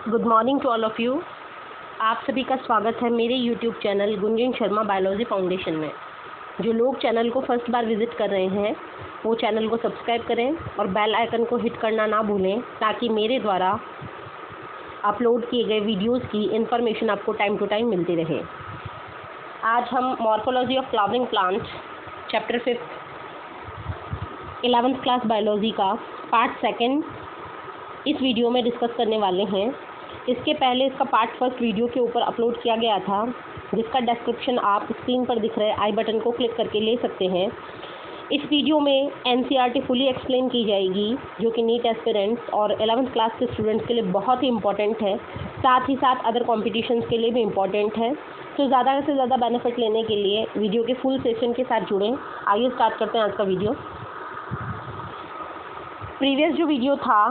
Good morning to all of you. आप सभी का स्वागत है मेरे YouTube channel Gunjan Sharma biology foundation में। जो लोग चैनल को फर्स्ट बार विज़िट कर रहे हैं वो चैनल को सब्सक्राइब करें और बेल आइकन को हिट करना ना भूलें, ताकि मेरे द्वारा अपलोड किए गए वीडियोस की इन्फॉर्मेशन आपको टाइम टू टाइम मिलती रहे। आज हम morphology of flowering plant chapter 5 11th class biology का पार्ट 2 इस वीडियो में डिस्कस करने वाले हैं। इसके पहले इसका पार्ट 1 वीडियो के ऊपर अपलोड किया गया था, जिसका डिस्क्रिप्शन आप स्क्रीन पर दिख रहे आई बटन को क्लिक करके ले सकते हैं। इस वीडियो में एनसीईआरटी फुली एक्सप्लेन की जाएगी, जो कि नीट एस्पिरेंट्स और 11th क्लास के स्टूडेंट्स के लिए बहुत ही इंपॉर्टेंट है, साथ ही साथ अदर कॉम्पिटिशन्स के लिए भी इम्पॉर्टेंट है। तो ज़्यादा से ज़्यादा बेनिफिट लेने के लिए वीडियो के फुल सेशन के साथ जुड़ें। आइए स्टार्ट करते हैं आज का वीडियो। प्रीवियस जो वीडियो था,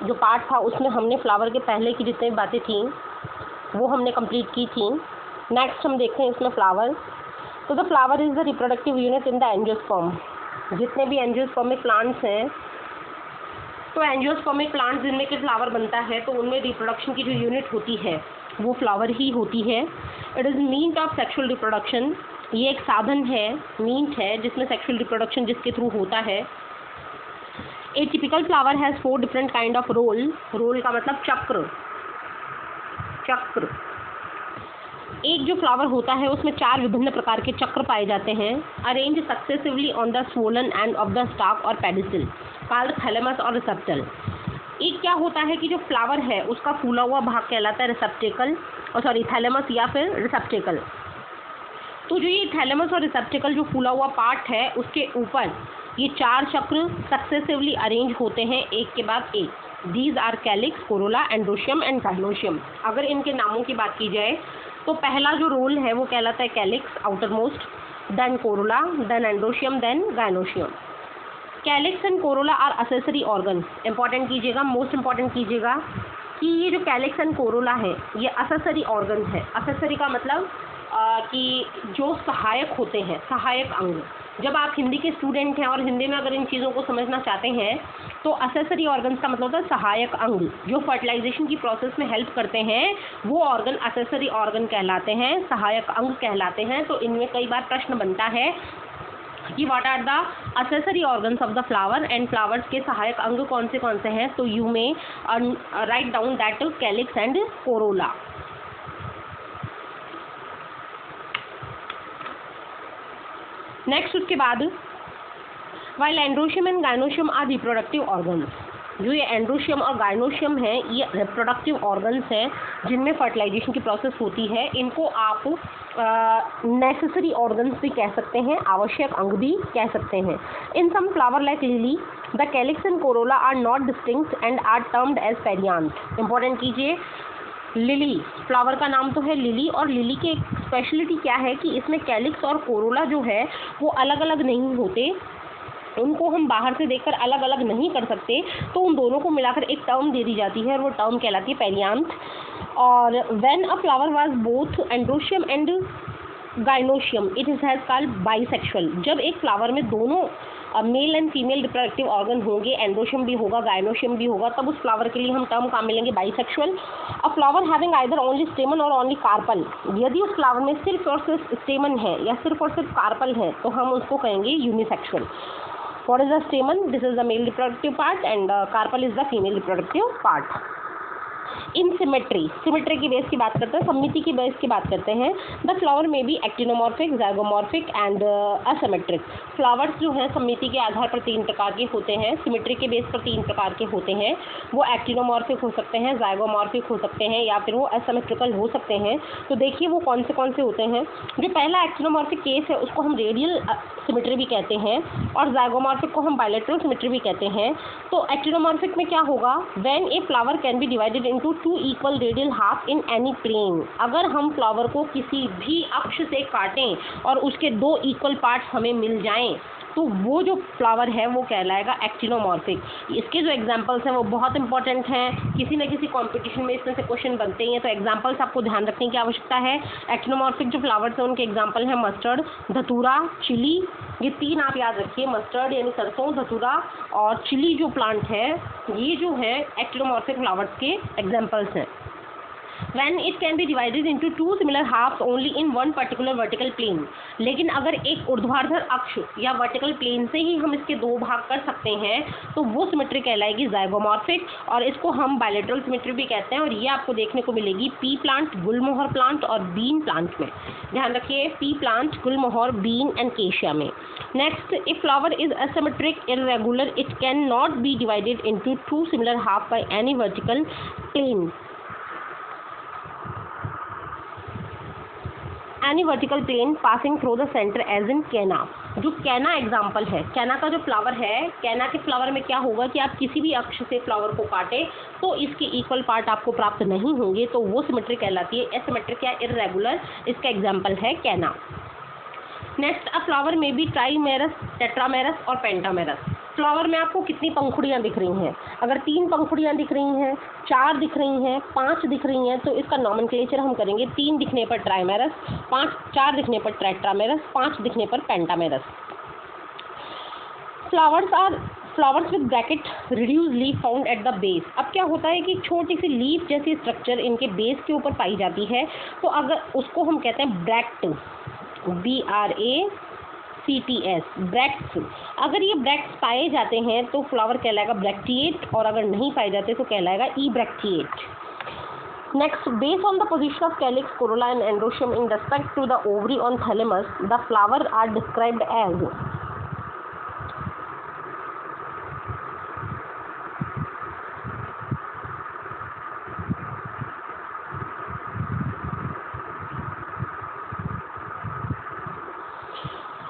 जो पार्ट था, उसमें हमने फ्लावर के पहले की जितनी बातें थी वो हमने कंप्लीट की थी। नेक्स्ट हम देखते हैं इसमें फ्लावर। तो the flower is the reproductive unit in the angiosperm. जितने भी एंजियोस्पर्मिक प्लांट्स हैं, तो एंजियोस्पर्मिक प्लांट्स जिनमें के फ्लावर बनता है, तो उनमें रिप्रोडक्शन की जो यूनिट होती है वो फ्लावर ही होती है। It is means of sexual reproduction. ये एक साधन है, मीन्स है, जिसमें सेक्शुअल रिप्रोडक्शन जिसके थ्रू होता है। A typical flower has 4 different kind of whorl. Whorl का मतलब चक्र। चक्र एक जो फ्लावर होता है उसमें 4 विभिन्न प्रकार के चक्र पाए जाते हैं, arrange successively on the swollen end of the stock और पेडिसिल, कॉल्ड थैलेमस और रिसेप्टल। एक क्या होता है कि जो फ्लावर है उसका फूला हुआ भाग कहलाता है रिसेप्टेकल, थैलेमस या फिर रिसेप्टेकल। तो जो ये थैलेमस और रिसेप्टेकल जो फूला हुआ पार्ट है, उसके ऊपर ये 4 चक्र सक्सेसिवली अरेंज होते हैं, एक के बाद एक। These are calyx, corolla, androecium and gynoecium. अगर इनके नामों की बात की जाए तो पहला जो रोल है वो कहलाता है calyx, outermost, then corolla, then androecium, then gynoecium. Calyx and corolla are accessory organ. Important कीजिएगा, मोस्ट इंपॉर्टेंट कीजिएगा कि ये जो कैलिक्स एंड कोरोला है ये असेसरी ऑर्गन है। असेसरी का मतलब कि जो सहायक होते हैं, सहायक अंग। जब आप हिंदी के स्टूडेंट हैं और हिंदी में अगर इन चीज़ों को समझना चाहते हैं, तो असेसरी ऑर्गन्स का मतलब होता है सहायक अंग। जो फर्टिलाइजेशन की प्रोसेस में हेल्प करते हैं वो ऑर्गन असेसरी ऑर्गन कहलाते हैं, सहायक अंग कहलाते हैं। तो इनमें कई बार प्रश्न बनता है कि what are the accessory organs of the flower, and flowers के सहायक अंग कौन से हैं। तो you may write down that calyx and corolla. Next उसके बाद while androecium and gynoecium are reproductive organs. जो ये एंड्रोशियम और गाइनोशियम है ये रिप्रोडक्टिव ऑर्गन्स हैं, जिनमें फर्टिलाइजेशन की प्रोसेस होती है। इनको आप नेसेसरी ऑर्गन्स भी कह सकते हैं, आवश्यक अंग भी कह सकते हैं। In some flower like lily the calyx and corolla are not distinct and are termed as perianth. Important कीजिए, लिली फ्लावर का नाम तो है लिली, और लिली की एक स्पेशलिटी क्या है कि इसमें कैलिक्स और कोरोला जो है वो अलग अलग नहीं होते। उनको हम बाहर से देखकर अलग अलग नहीं कर सकते, तो उन दोनों को मिलाकर एक टर्म दे दी जाती है और वो टर्म कहलाती है पेरियांथ। और when a flower was both androecium and gynoecium it is has called bisexual. जब एक फ्लावर में दोनों male and female reproductive organ होंगे, एंड्रोशियम भी होगा, गाइनोशियम भी होगा, तब उस फ्लावर के लिए हम टर्म कहाँ मिलेंगे, बाइसेक्सुअल। अ फ्लावर हैविंग आइदर ओनली स्टेमन और ओनली कार्पल। यदि उस फ्लावर में सिर्फ और सिर्फ स्टेमन है या सिर्फ और सिर्फ कार्पल है, तो हम उसको कहेंगे unisexual. What is the stamen? This is the male reproductive part and carpel is the female reproductive part. In symmetry की बेस की बात करते हैं, सममिति की बेस की बात करते हैं। द फ्लावर में भी एक्टिनोमॉर्फिक, ज़ाइगोमॉर्फिक एंड असिमेट्रिक। फ्लावर्स जो हैं सममिति के आधार पर 3 प्रकार के होते हैं, सिमेट्री के बेस पर 3 प्रकार के होते हैं। वो एक्टिनोमॉर्फिक हो सकते हैं, ज़ाइगोमॉर्फिक हो सकते हैं, या फिर वो असिमेट्रिकल हो सकते हैं। तो देखिए वो कौन से होते हैं। जो पहला एक्टिनोमॉर्फिक केस है उसको हम रेडियल सिमेट्री भी कहते हैं, और ज़ाइगोमॉर्फिक को हम बायलैटरल सिमेट्री भी कहते हैं। तो एक्टिनोमॉर्फिक में क्या होगा, when a flower can be divided into 2 equal radial half in any plane. अगर हम फ्लावर को किसी भी अक्ष से काटें और उसके 2 इक्वल पार्ट्स हमें मिल जाएं, तो वो जो फ्लावर है वो कहलाएगा एक्टिनोमॉर्फिक। इसके जो एग्जांपल्स हैं वो बहुत इंपॉर्टेंट हैं, किसी न किसी कंपटीशन में इसमें से क्वेश्चन बनते ही हैं। तो एग्जांपल्स आपको ध्यान रखने की आवश्यकता है। एक्टिनोमॉर्फिक जो फ्लावर्स हैं उनके एग्जांपल हैं मस्टर्ड, धतूरा, चिली। ये 3 आप याद रखिए, मस्टर्ड यानी सरसों, धतूरा और चिली जो प्लांट है, ये जो है एक्टिनोमॉर्फिक फ्लावर्स के एग्जांपल्स हैं। When it can be divided into two similar halves only in one particular vertical plane. लेकिन अगर एक ऊर्ध्वाधर अक्ष या वर्टिकल प्लेन से ही हम इसके दो भाग कर सकते हैं तो वो सिमेट्री कहलाएगी ज़ाइगोमॉर्फिक, और इसको हम बायलैटरल सिमेट्री भी कहते हैं। और ये आपको देखने को मिलेगी पी प्लांट, गुलमोहर प्लांट और बीन प्लांट में। ध्यान रखिए, pea plant, gulmohar, bean and cassia में। Next, if flower is asymmetric irregular it can not be divided into two similar half by any vertical plane. Any vertical plane passing through the centre as in canna. जो कैना example है, कैना का जो flower है, कैना के flower में क्या होगा कि आप किसी भी अक्ष से फ्लावर को काटें तो इसके इक्वल पार्ट आपको प्राप्त नहीं होंगे, तो वो सिमेट्री कहलाती है एसिमेट्रिक या इररेगुलर। इसका एग्जाम्पल है कैना। नेक्स्ट, अ फ्लावर में बी ट्राइमेरस, टेट्रामेरस और पेंटामेरस। फ्लावर में आपको कितनी पंखुड़ियाँ दिख रही हैं? अगर 3 पंखुड़ियाँ दिख रही हैं, 4 दिख रही हैं, 5 दिख रही हैं, तो इसका नॉमेनक्लेचर हम करेंगे 3 दिखने पर ट्राइमेरस, 4 दिखने पर टेट्रामेरस, 5 दिखने पर pentamerous. Flowers with bracket reduce leaf found at the base. अब क्या होता है कि छोटी सी लीफ जैसी स्ट्रक्चर इनके बेस के ऊपर पाई जाती है, तो अगर उसको हम कहते हैं ब्रैक्ट, BRACTS, ब्रैक्ट्स। अगर ये ब्रैक्ट्स पाए जाते हैं तो फ्लावर कहलाएगा ब्रैक्टिएट, और अगर नहीं पाए जाते तो कहलाएगा ebracteate. Next, based on the position of calyx, corolla and androecium in respect to the ovary on thalamus, the flower are described as.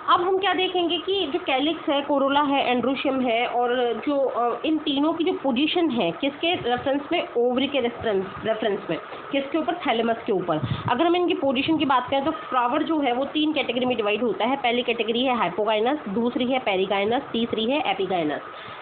अब हम क्या देखेंगे कि जो कैलिक्स है, कोरोला है, एंड्रोशियम है, और जो इन तीनों की जो पोजीशन है किसके रेफरेंस में? ओवरी के रेफरेंस में। किसके ऊपर? थैलेमस के ऊपर। अगर हम इनकी पोजीशन की बात करें तो फ्लावर जो है वो 3 कैटेगरी में डिवाइड होता है। पहली कैटेगरी है हाइपोगाइनस, दूसरी है पेरिगाइनस, तीसरी है एपिगाइनस।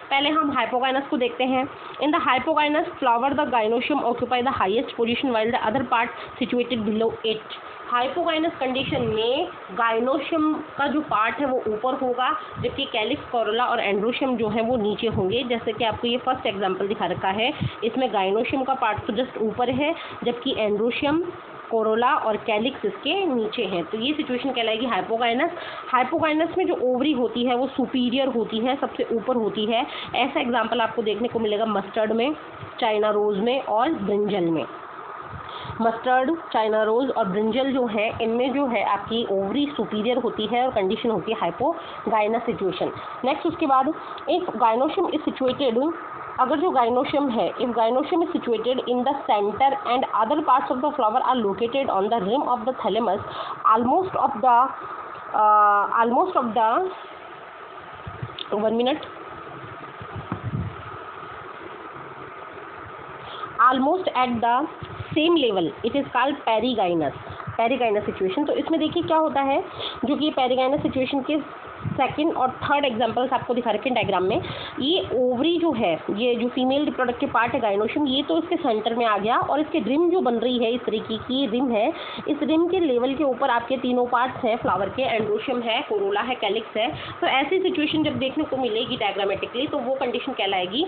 पहले हम हाइपोगाइनस को देखते हैं। In the hypogynous flower the gynoecium occupy the highest position while the other part situated below it. Hypogynous condition में गाइनोशियम का जो पार्ट है वो ऊपर होगा, जबकि कैलिक्स, कोरोला और एंड्रोशियम जो है वो नीचे होंगे। जैसे कि आपको ये फर्स्ट एग्जांपल दिखा रखा है, इसमें गाइनोशियम का पार्ट तो जस्ट ऊपर है, जबकि एंड्रोशियम, कोरोला और कैलिक्स इसके नीचे हैं। तो ये सिचुएशन कहलाएगी हाइपोगाइनस। हाइपोगाइनस में जो ओवरी होती है वो सुपीरियर होती है, सबसे ऊपर होती है। ऐसा एग्जाम्पल आपको देखने को मिलेगा मस्टर्ड में, चाइना रोज में और ब्रिंजल में। मस्टर्ड, चाइना रोज और ब्रिंजल जो है, इनमें जो है आपकी ओवरी सुपीरियर होती है और कंडीशन होती है हाइपोगाइनस सिचुएशन। नेक्स्ट, उसके बाद इफ गाइनोशियम इज सिचुएटेड, अगर जो गाइनोशियम है, if gynoecium is situated in the centre and other parts of the flower are located on the rim of the thalamus, almost at the same level, it is called perigynous situation. तो इसमें देखिए क्या होता है, जो कि perigynous situation के second और थर्ड एग्जांपल्स आपको दिखा रखे हैं डायग्राम में। ये ओवरी जो है, ये जो फीमेल रिप्रोडक्टिव पार्ट है गाइनोशियम, ये तो इसके सेंटर में आ गया, और इसके रिम जो बन रही है इस तरीके की रिम है, इस रिम के लेवल के ऊपर आपके तीनों पार्ट्स हैं फ्लावर के, एंड्रोशियम है, कोरोला है, कैलिक्स है। तो ऐसी सिचुएशन जब देखने को मिलेगी डायग्रामेटिकली तो वो कंडीशन कहलाएगी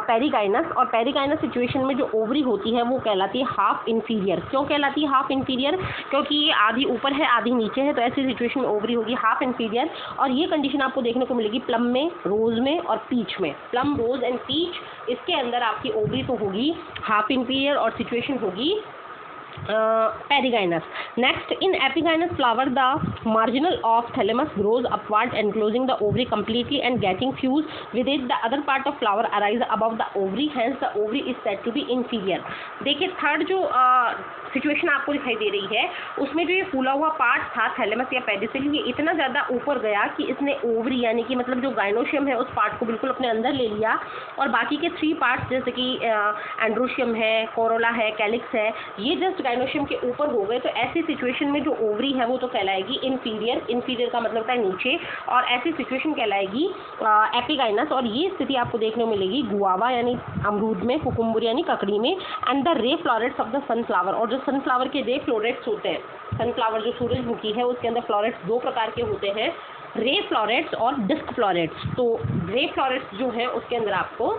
पेरिगाइनस। और पेरिगाइनस सिचुएशन में जो ओवरी होती है वो कहलाती है हाफ इंफीरियर। क्यों कहलाती है हाफ इंफीरियर? क्योंकि ये आधी ऊपर है आधी नीचे है, तो ऐसी सिचुएशन में ओवरी होगी हाफ इंफीरियर। और ये कंडीशन आपको देखने को मिलेगी प्लम में, रोज में और पीच में। प्लम, रोज एंड पीच, इसके अंदर आपकी ओवरी तो होगी हाफ इंफीरियर और सिचुएशन होगी perigynous. Next, in epigynous flower, the marginal of thalamus grows upward, enclosing the ovary completely and getting fused with it. The other part of flower arises above the ovary, hence the ovary is said to be inferior. देखिए third जो situation आपको दिखाई दे रही है उसमें जो ये फूला हुआ पार्ट था थैलेमस या पेडिसिल, ये इतना ज़्यादा ऊपर गया कि इसने ओवरी यानी कि मतलब जो गाइनोशियम है उस पार्ट को बिल्कुल अपने अंदर ले लिया, और बाकी के थ्री पार्ट्स जैसे कि एंड्रोशियम है, कोरोला है, कैलिक्स है, ये जस्ट गाइनोशियम के ऊपर हो गए. तो ऐसी सिचुएशन में जो ओवरी है वो तो कहलाएगी इन्फीरियर. इन्फीरियर का मतलब होता है नीचे, और ऐसी सिचुएशन कहलाएगी एपिगाइनस. और ये स्थिति आपको देखने को मिलेगी गुआवा यानी अमरूद में, कुकुम्बर यानी ककड़ी में, and the ray florets of the sunflower. और जो सनफ्लावर के रे फ्लोरेट्स होते हैं, सनफ्लावर जो सूरजमुखी है उसके अंदर फ्लोरेट्स दो प्रकार के होते हैं, रे फ्लोरेट्स और डिस्क फ्लोरेट्स. तो रे फ्लोरेट्स जो है उसके अंदर आपको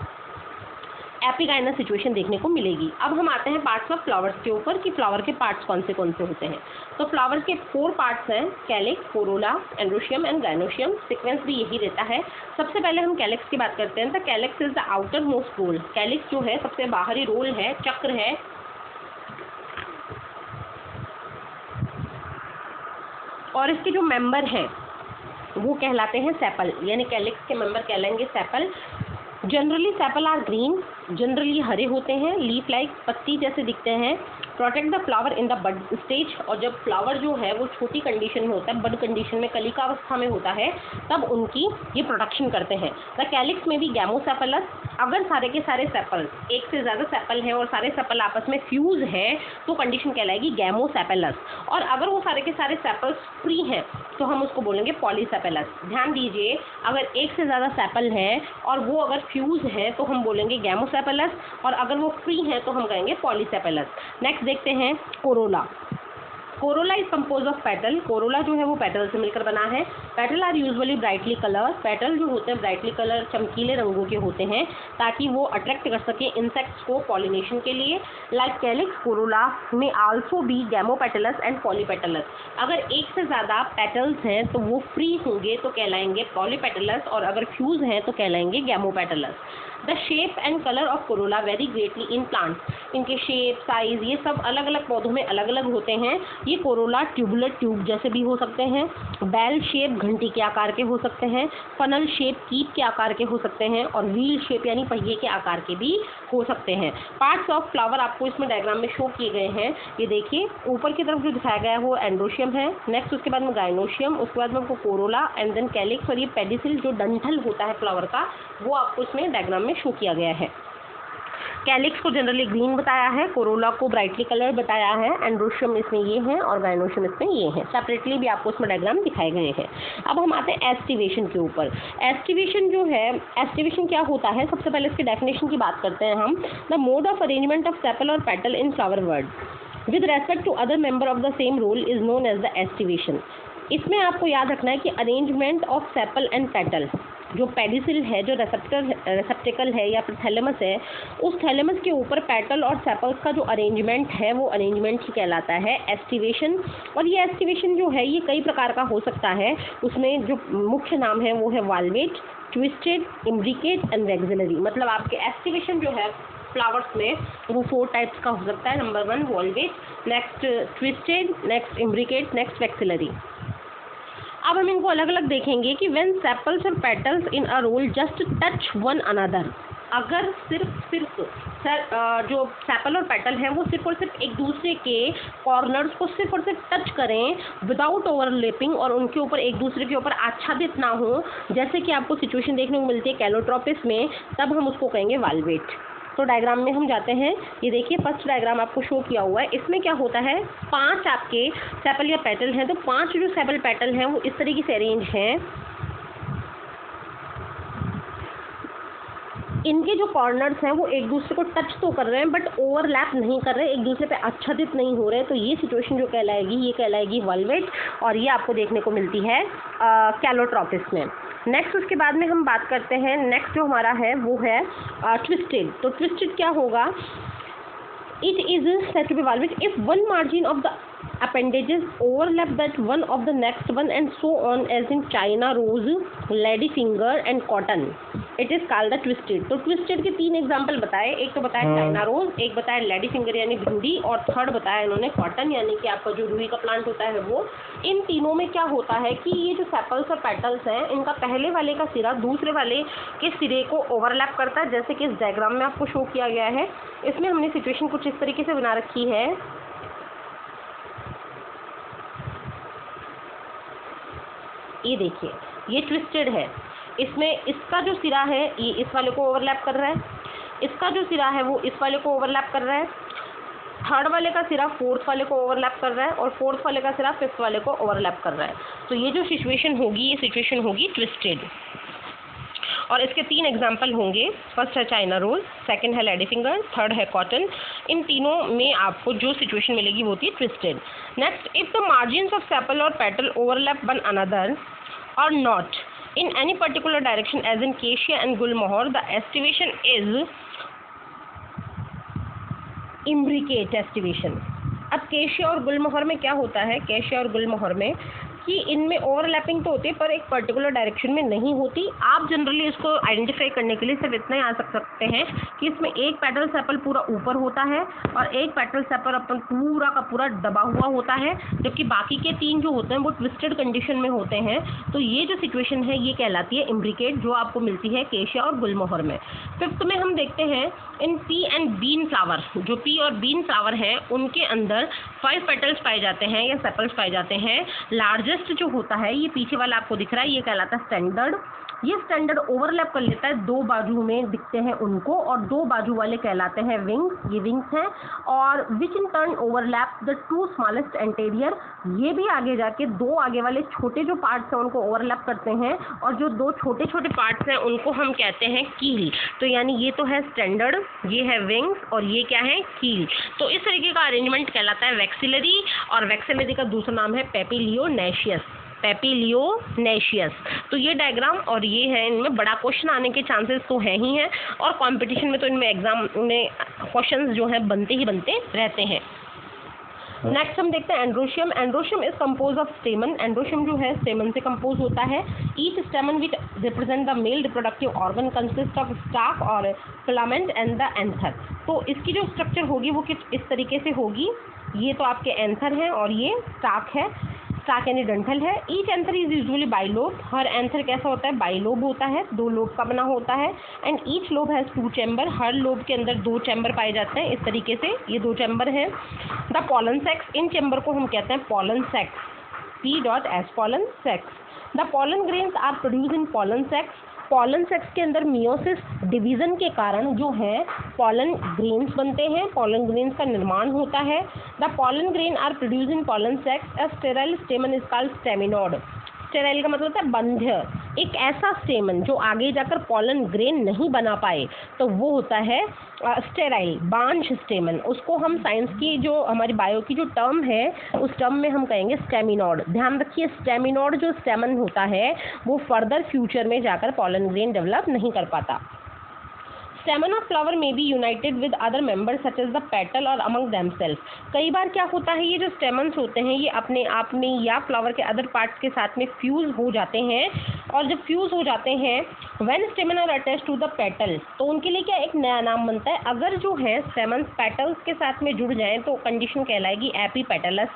एपिगाइनस सिचुएशन देखने को मिलेगी। अब हम आते हैं पार्ट्स ऑफ फ्लावर्स के ऊपर कि फ्लावर के पार्ट्स कौन से होते हैं। तो फ्लावर के 4 पार्ट्स हैं, calyx, corolla, androecium and gynoecium. Sequence भी यही रहता है। सबसे पहले हम कैलिक्स की बात करते हैं। तो calyx is the outer most whorl. Calyx जो है सबसे बाहरी रोल है, चक्र है, और इसके जो मेंबर हैं वो कहलाते हैं सेपल, यानी कैलिक्स के मेंबर कहलाएंगे sepal. Generally sepal are green, generally हरे होते हैं, लीफ लाइक, पत्ती जैसे दिखते हैं। Protect the flower in the bud stage, और जब फ्लावर जो है वो छोटी कंडीशन में होता है, बड कंडीशन में, कलिका अवस्था में होता है, तब उनकी ये प्रोटेक्शन करते हैं। द कैलिक्स में भी गैमोसेफलस। अगर सारे के सारे सेपल, एक से ज़्यादा सेपल हैं और सारे सेपल आपस में फ्यूज हैं तो कंडीशन कहलाएगी गैमोसेपेलस। और अगर वो सारे के सारे सेपल्स फ्री हैं तो हम उसको बोलेंगे पॉलीसेपेलस। ध्यान दीजिए, अगर एक से ज़्यादा सेपल है और वो अगर फ्यूज है तो हम बोलेंगे गैमोसेपेलस, और अगर वो फ्री है तो हम कहेंगे पॉलीसेपेलस। नेक्स्ट देखते हैं corolla. Corolla is compose of petal. Corolla जो है वो पेटल से मिलकर बना है। Petal are usually brightly colour. Petal जो होते हैं ब्राइटली कलर, चमकीले रंगों के होते हैं ताकि वो अट्रैक्ट कर सके इंसेक्ट्स को पॉलिनेशन के लिए। लाइक कैलिक्स, कोरोला में also be gamopetalous and polypetalous. अगर एक से ज़्यादा पेटल्स हैं तो वो फ्री होंगे तो कहलाएंगे पॉलीपेटलस, और अगर फ्यूज हैं तो कहलाएंगे gamopetalous. The shape and colour of corolla very greatly in plants. इनके शेप, साइज, ये सब अलग अलग पौधों में अलग अलग होते हैं। ये कोरोला ट्यूबुलर ट्यूब जैसे भी हो सकते हैं, बेल शेप घंटी के आकार के हो सकते हैं, फनल शेप कीप के आकार के हो सकते हैं, और व्हील शेप यानी पहिए के आकार के भी हो सकते हैं। पार्ट्स ऑफ फ्लावर आपको इसमें डायग्राम में शो किए गए हैं। ये देखिए, ऊपर की तरफ जो दिखाया गया है वो एंड्रोशियम है, नेक्स्ट उसके बाद में गाइनोशियम, उसके बाद में आपको कोरोला एंड देन कैलिक्स, और ये पेडिसिल जो डंठल होता है फ्लावर का वो आपको इसमें डायग्राम में शो किया गया है। कैलिक्स को जनरली ग्रीन बताया है, कोरोला को ब्राइटली कलर बताया है, एंड्रोशियम इसमें ये हैं और गाइनोशियम इसमें ये हैं। सेपरेटली भी आपको इसमें डायग्राम दिखाए गए हैं। अब हम आते हैं एस्टिवेशन के ऊपर। एस्टिवेशन जो है, एस्टिवेशन क्या होता है, सबसे पहले इसकी डेफिनेशन की बात करते हैं हम। The mode of arrangement of sepal और petal in flower word with respect to other member of the same role is known as the aestivation. इसमें आपको याद रखना है कि arrangement of sepal and petal, जो पेडिसिल है, जो रेसेप्टिकल है या फिर थैलेमस है, उस थैलेमस के ऊपर पेटल और सेपल्स का जो अरेंजमेंट है वो अरेंजमेंट ही कहलाता है एस्टिवेशन। और ये एस्टिवेशन जो है ये कई प्रकार का हो सकता है। उसमें जो मुख्य नाम है वो है valvate, twisted, imbricate and vexillary. मतलब आपके एस्टिवेशन जो है फ्लावर्स में वो 4 टाइप्स का हो सकता है। Number 1 valvate, next twisted, next imbricate, next vexillary. अब हम इनको अलग अलग देखेंगे कि व्हेन सेपल्स और petals in a whorl just touch one another. अगर सिर्फ जो सेपल और पेटल हैं वो सिर्फ और सिर्फ एक दूसरे के कॉर्नर्स को सिर्फ और सिर्फ टच करें विदाउट ओवरलैपिंग, और उनके ऊपर एक दूसरे के ऊपर आच्छादित ना हो, जैसे कि आपको सिचुएशन देखने को मिलती है कैलोट्रोपिस में, तब हम उसको कहेंगे वाल्वेट। तो डायग्राम में हम जाते हैं। ये देखिए, फर्स्ट डायग्राम आपको शो किया हुआ है। इसमें क्या होता है, 5 आपके सेपल या पेटल हैं, तो 5 जो सेपल पेटल हैं वो इस तरीके से अरेंज हैं। इनके जो कॉर्नर्स हैं वो एक दूसरे को टच तो कर रहे हैं बट ओवरलैप नहीं कर रहे, एक दूसरे पे आच्छादित नहीं हो रहे। तो ये सिचुएशन जो कहलाएगी ये कहलाएगी वॉल्वेट, और ये आपको देखने को मिलती है कैलोट्रोपिस में। नेक्स्ट उसके बाद में हम बात करते हैं, नेक्स्ट जो हमारा है वो है ट्विस्टेड। तो ट्विस्टेड क्या होगा, it is said to be valvate if one margin of the appendages overlap that one of the next one and so on as in China rose, lady finger and cotton. It is called the twisted. तो twisted के 3 example बताए। एक तो बताया China rose, एक बताया lady finger यानी भिंडी, और थर्ड बताया इन्होंने कॉटन यानी कि आपका जो रुई का प्लांट होता है वो। इन तीनों में क्या होता है कि ये जो सेपल्स और पेटल्स हैं इनका पहले वाले का सिरा दूसरे वाले के सिरे को ओवरलैप करता है, जैसे कि इस डायग्राम में आपको शो किया गया है। इसमें हमने सिचुएशन कुछ इस तरीके से बना रखी है। ये देखिए, ये ट्विस्टेड है, इसमें इसका जो सिरा है ये इस वाले को ओवरलैप कर रहा है, इसका जो सिरा है वो इस वाले को ओवरलैप कर रहा है, थर्ड वाले का सिरा फोर्थ वाले को ओवरलैप कर रहा है, और फोर्थ वाले का सिरा फिफ्थ वाले को ओवरलैप कर रहा है। तो ये जो सिचुएशन होगी ये सिचुएशन होगी ट्विस्टेड। और इसके 3 एग्जाम्पल होंगे। फर्स्ट है चाइना रोज, सेकंड है लेडी फिंगर, थर्ड है कॉटन। इन तीनों में आपको जो सिचुएशन मिलेगी वो होती है twisted. Next, if the margins of sepal और पेटल ओवरलैप वन अनदर और not in any particular direction as in Acacia and Gulmohar, the estivation is imbricate aestivation. अब केशिया और गुलमोहर में क्या होता है, केशिया और गुलमोहर में कि इनमें ओवरलैपिंग तो होती है पर एक पर्टिकुलर डायरेक्शन में नहीं होती। आप जनरली इसको आइडेंटिफाई करने के लिए सिर्फ इतना ही आ सकते हैं कि इसमें एक पेटल सेपल पूरा ऊपर होता है और एक पेटल सेपल अपन पूरा का पूरा दबा हुआ होता है, जबकि बाकी के 3 जो होते हैं वो ट्विस्टेड कंडीशन में होते हैं। तो ये जो सिचुएशन है ये कहलाती है इम्ब्रिकेट, जो आपको मिलती है केशिया और गुलमोहर में। 5th में हम देखते हैं in P and been flower, जो पी और बीन फ्लावर हैं उनके अंदर 5 पेटल्स पाए जाते हैं या सेपल्स पाए जाते हैं। लार्जेस्ट जो होता है ये पीछे वाला आपको दिख रहा है, ये कहलाता है स्टैंडर्ड। ये स्टैंडर्ड ओवरलैप कर लेता है 2 बाजू में दिखते हैं उनको, और 2 बाजू वाले कहलाते हैं विंग्स, ये विंग्स हैं। और which in turn overlap the 2 smallest anterior, ये भी आगे जाके 2 आगे वाले छोटे जो पार्ट्स हैं उनको ओवरलैप करते हैं, और जो 2 छोटे छोटे पार्ट्स हैं उनको हम कहते हैं कील। तो यानी ये तो है स्टैंडर्ड, ये है विंग्स और ये क्या है, कील। तो इस तरीके का अरेंजमेंट कहलाता है वैक्सिलरी, और वैक्सिलरी का दूसरा नाम है पेपिलियोनेशियस, पेपिलियोनेशियस। तो ये डायग्राम और ये है, इनमें बड़ा क्वेश्चन आने के चांसेस तो है ही हैं, और कंपटीशन में तो इनमें एग्जाम में क्वेश्चंस जो हैं बनते ही बनते रहते हैं। नेक्स्ट हम देखते हैं androecium. Androecium is compose of स्टेमन। Androecium जो है स्टेमन से कंपोज होता है। Each स्टेमन which represent the male reproductive organ consist of stock और फिलामेंट एंड द एंथर। तो इसकी जो स्ट्रक्चर होगी वो कुछ इस तरीके से होगी। ये तो आपके एंथर हैं और ये स्टाक है, स्टाक यानी डंठल है। Each anther is usually bilobe. Her anther कैसा होता है, बाइलोब होता है, 2 लोब का बना होता है। And each lobe has 2 chamber. Her lobe के अंदर 2 चैम्बर पाए जाते हैं। इस तरीके से ये 2 चैम्बर हैं। द पॉलन सेक्स, इन चैम्बर को हम कहते हैं pollen sacs, P.S pollen sacs. The pollen grains are produce in pollen sacs. Pollen sacs के अंदर मियोसिस डिवीजन के कारण जो है पॉलन ग्रेन्स बनते हैं, पॉलन ग्रेन्स का निर्माण होता है। The pollen grain are produce in pollen sacs. A sterile stamen is called staminode. Sterile का मतलब होता है बंध्य, एक ऐसा स्टेमन जो आगे जाकर पॉलन ग्रेन नहीं बना पाए तो वो होता है स्टेराइल, बांझ स्टेमन। उसको हम साइंस की जो हमारी बायो की जो टर्म है उस टर्म में हम कहेंगे स्टेमिनोड। ध्यान रखिए स्टेमिनोड जो स्टेमन होता है वो फर्दर फ्यूचर में जाकर पॉलन ग्रेन डेवलप नहीं कर पाता। Stamen of flower may be united with other members such as the petal और अमंग देमसेल्फ। कई बार क्या होता है, ये जो स्टेमन्स होते हैं ये अपने आप में या फ्लावर के अदर पार्ट्स के साथ में फ्यूज हो जाते हैं, और जब फ्यूज हो जाते हैं when stamen are attached to the petal, तो उनके लिए क्या एक नया नाम बनता है। अगर जो है स्टेमन्स पेटल्स के साथ में जुड़ जाएं तो कंडीशन कहलाएगी एपीपेटलस,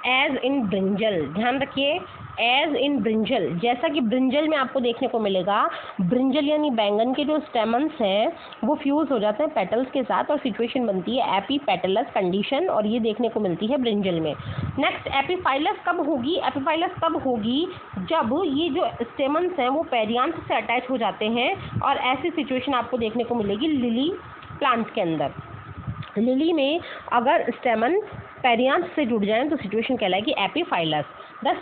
एज इन ब्रिंजल। ध्यान रखिए एज इन ब्रिंजल, जैसा कि ब्रिंजल में आपको देखने को मिलेगा। ब्रिंजल यानी बैंगन के जो स्टेमन्स हैं वो फ्यूज हो जाते हैं पेटल्स के साथ और सिचुएशन बनती है एपीपेटलस कंडीशन, और ये देखने को मिलती है ब्रिंजल में। नेक्स्ट एपीफाइलस कब होगी, एपीफाइलस तब होगी जब ये जो स्टेमन्स हैं वो पेरियांथ से अटैच हो जाते हैं, और ऐसी सिचुएशन आपको देखने को मिलेगी लिली प्लांट के अंदर। लिली में अगर स्टेमन पेरियांथ से जुड़ जाएं तो सिचुएशन कहलाएगी epiphyllous. The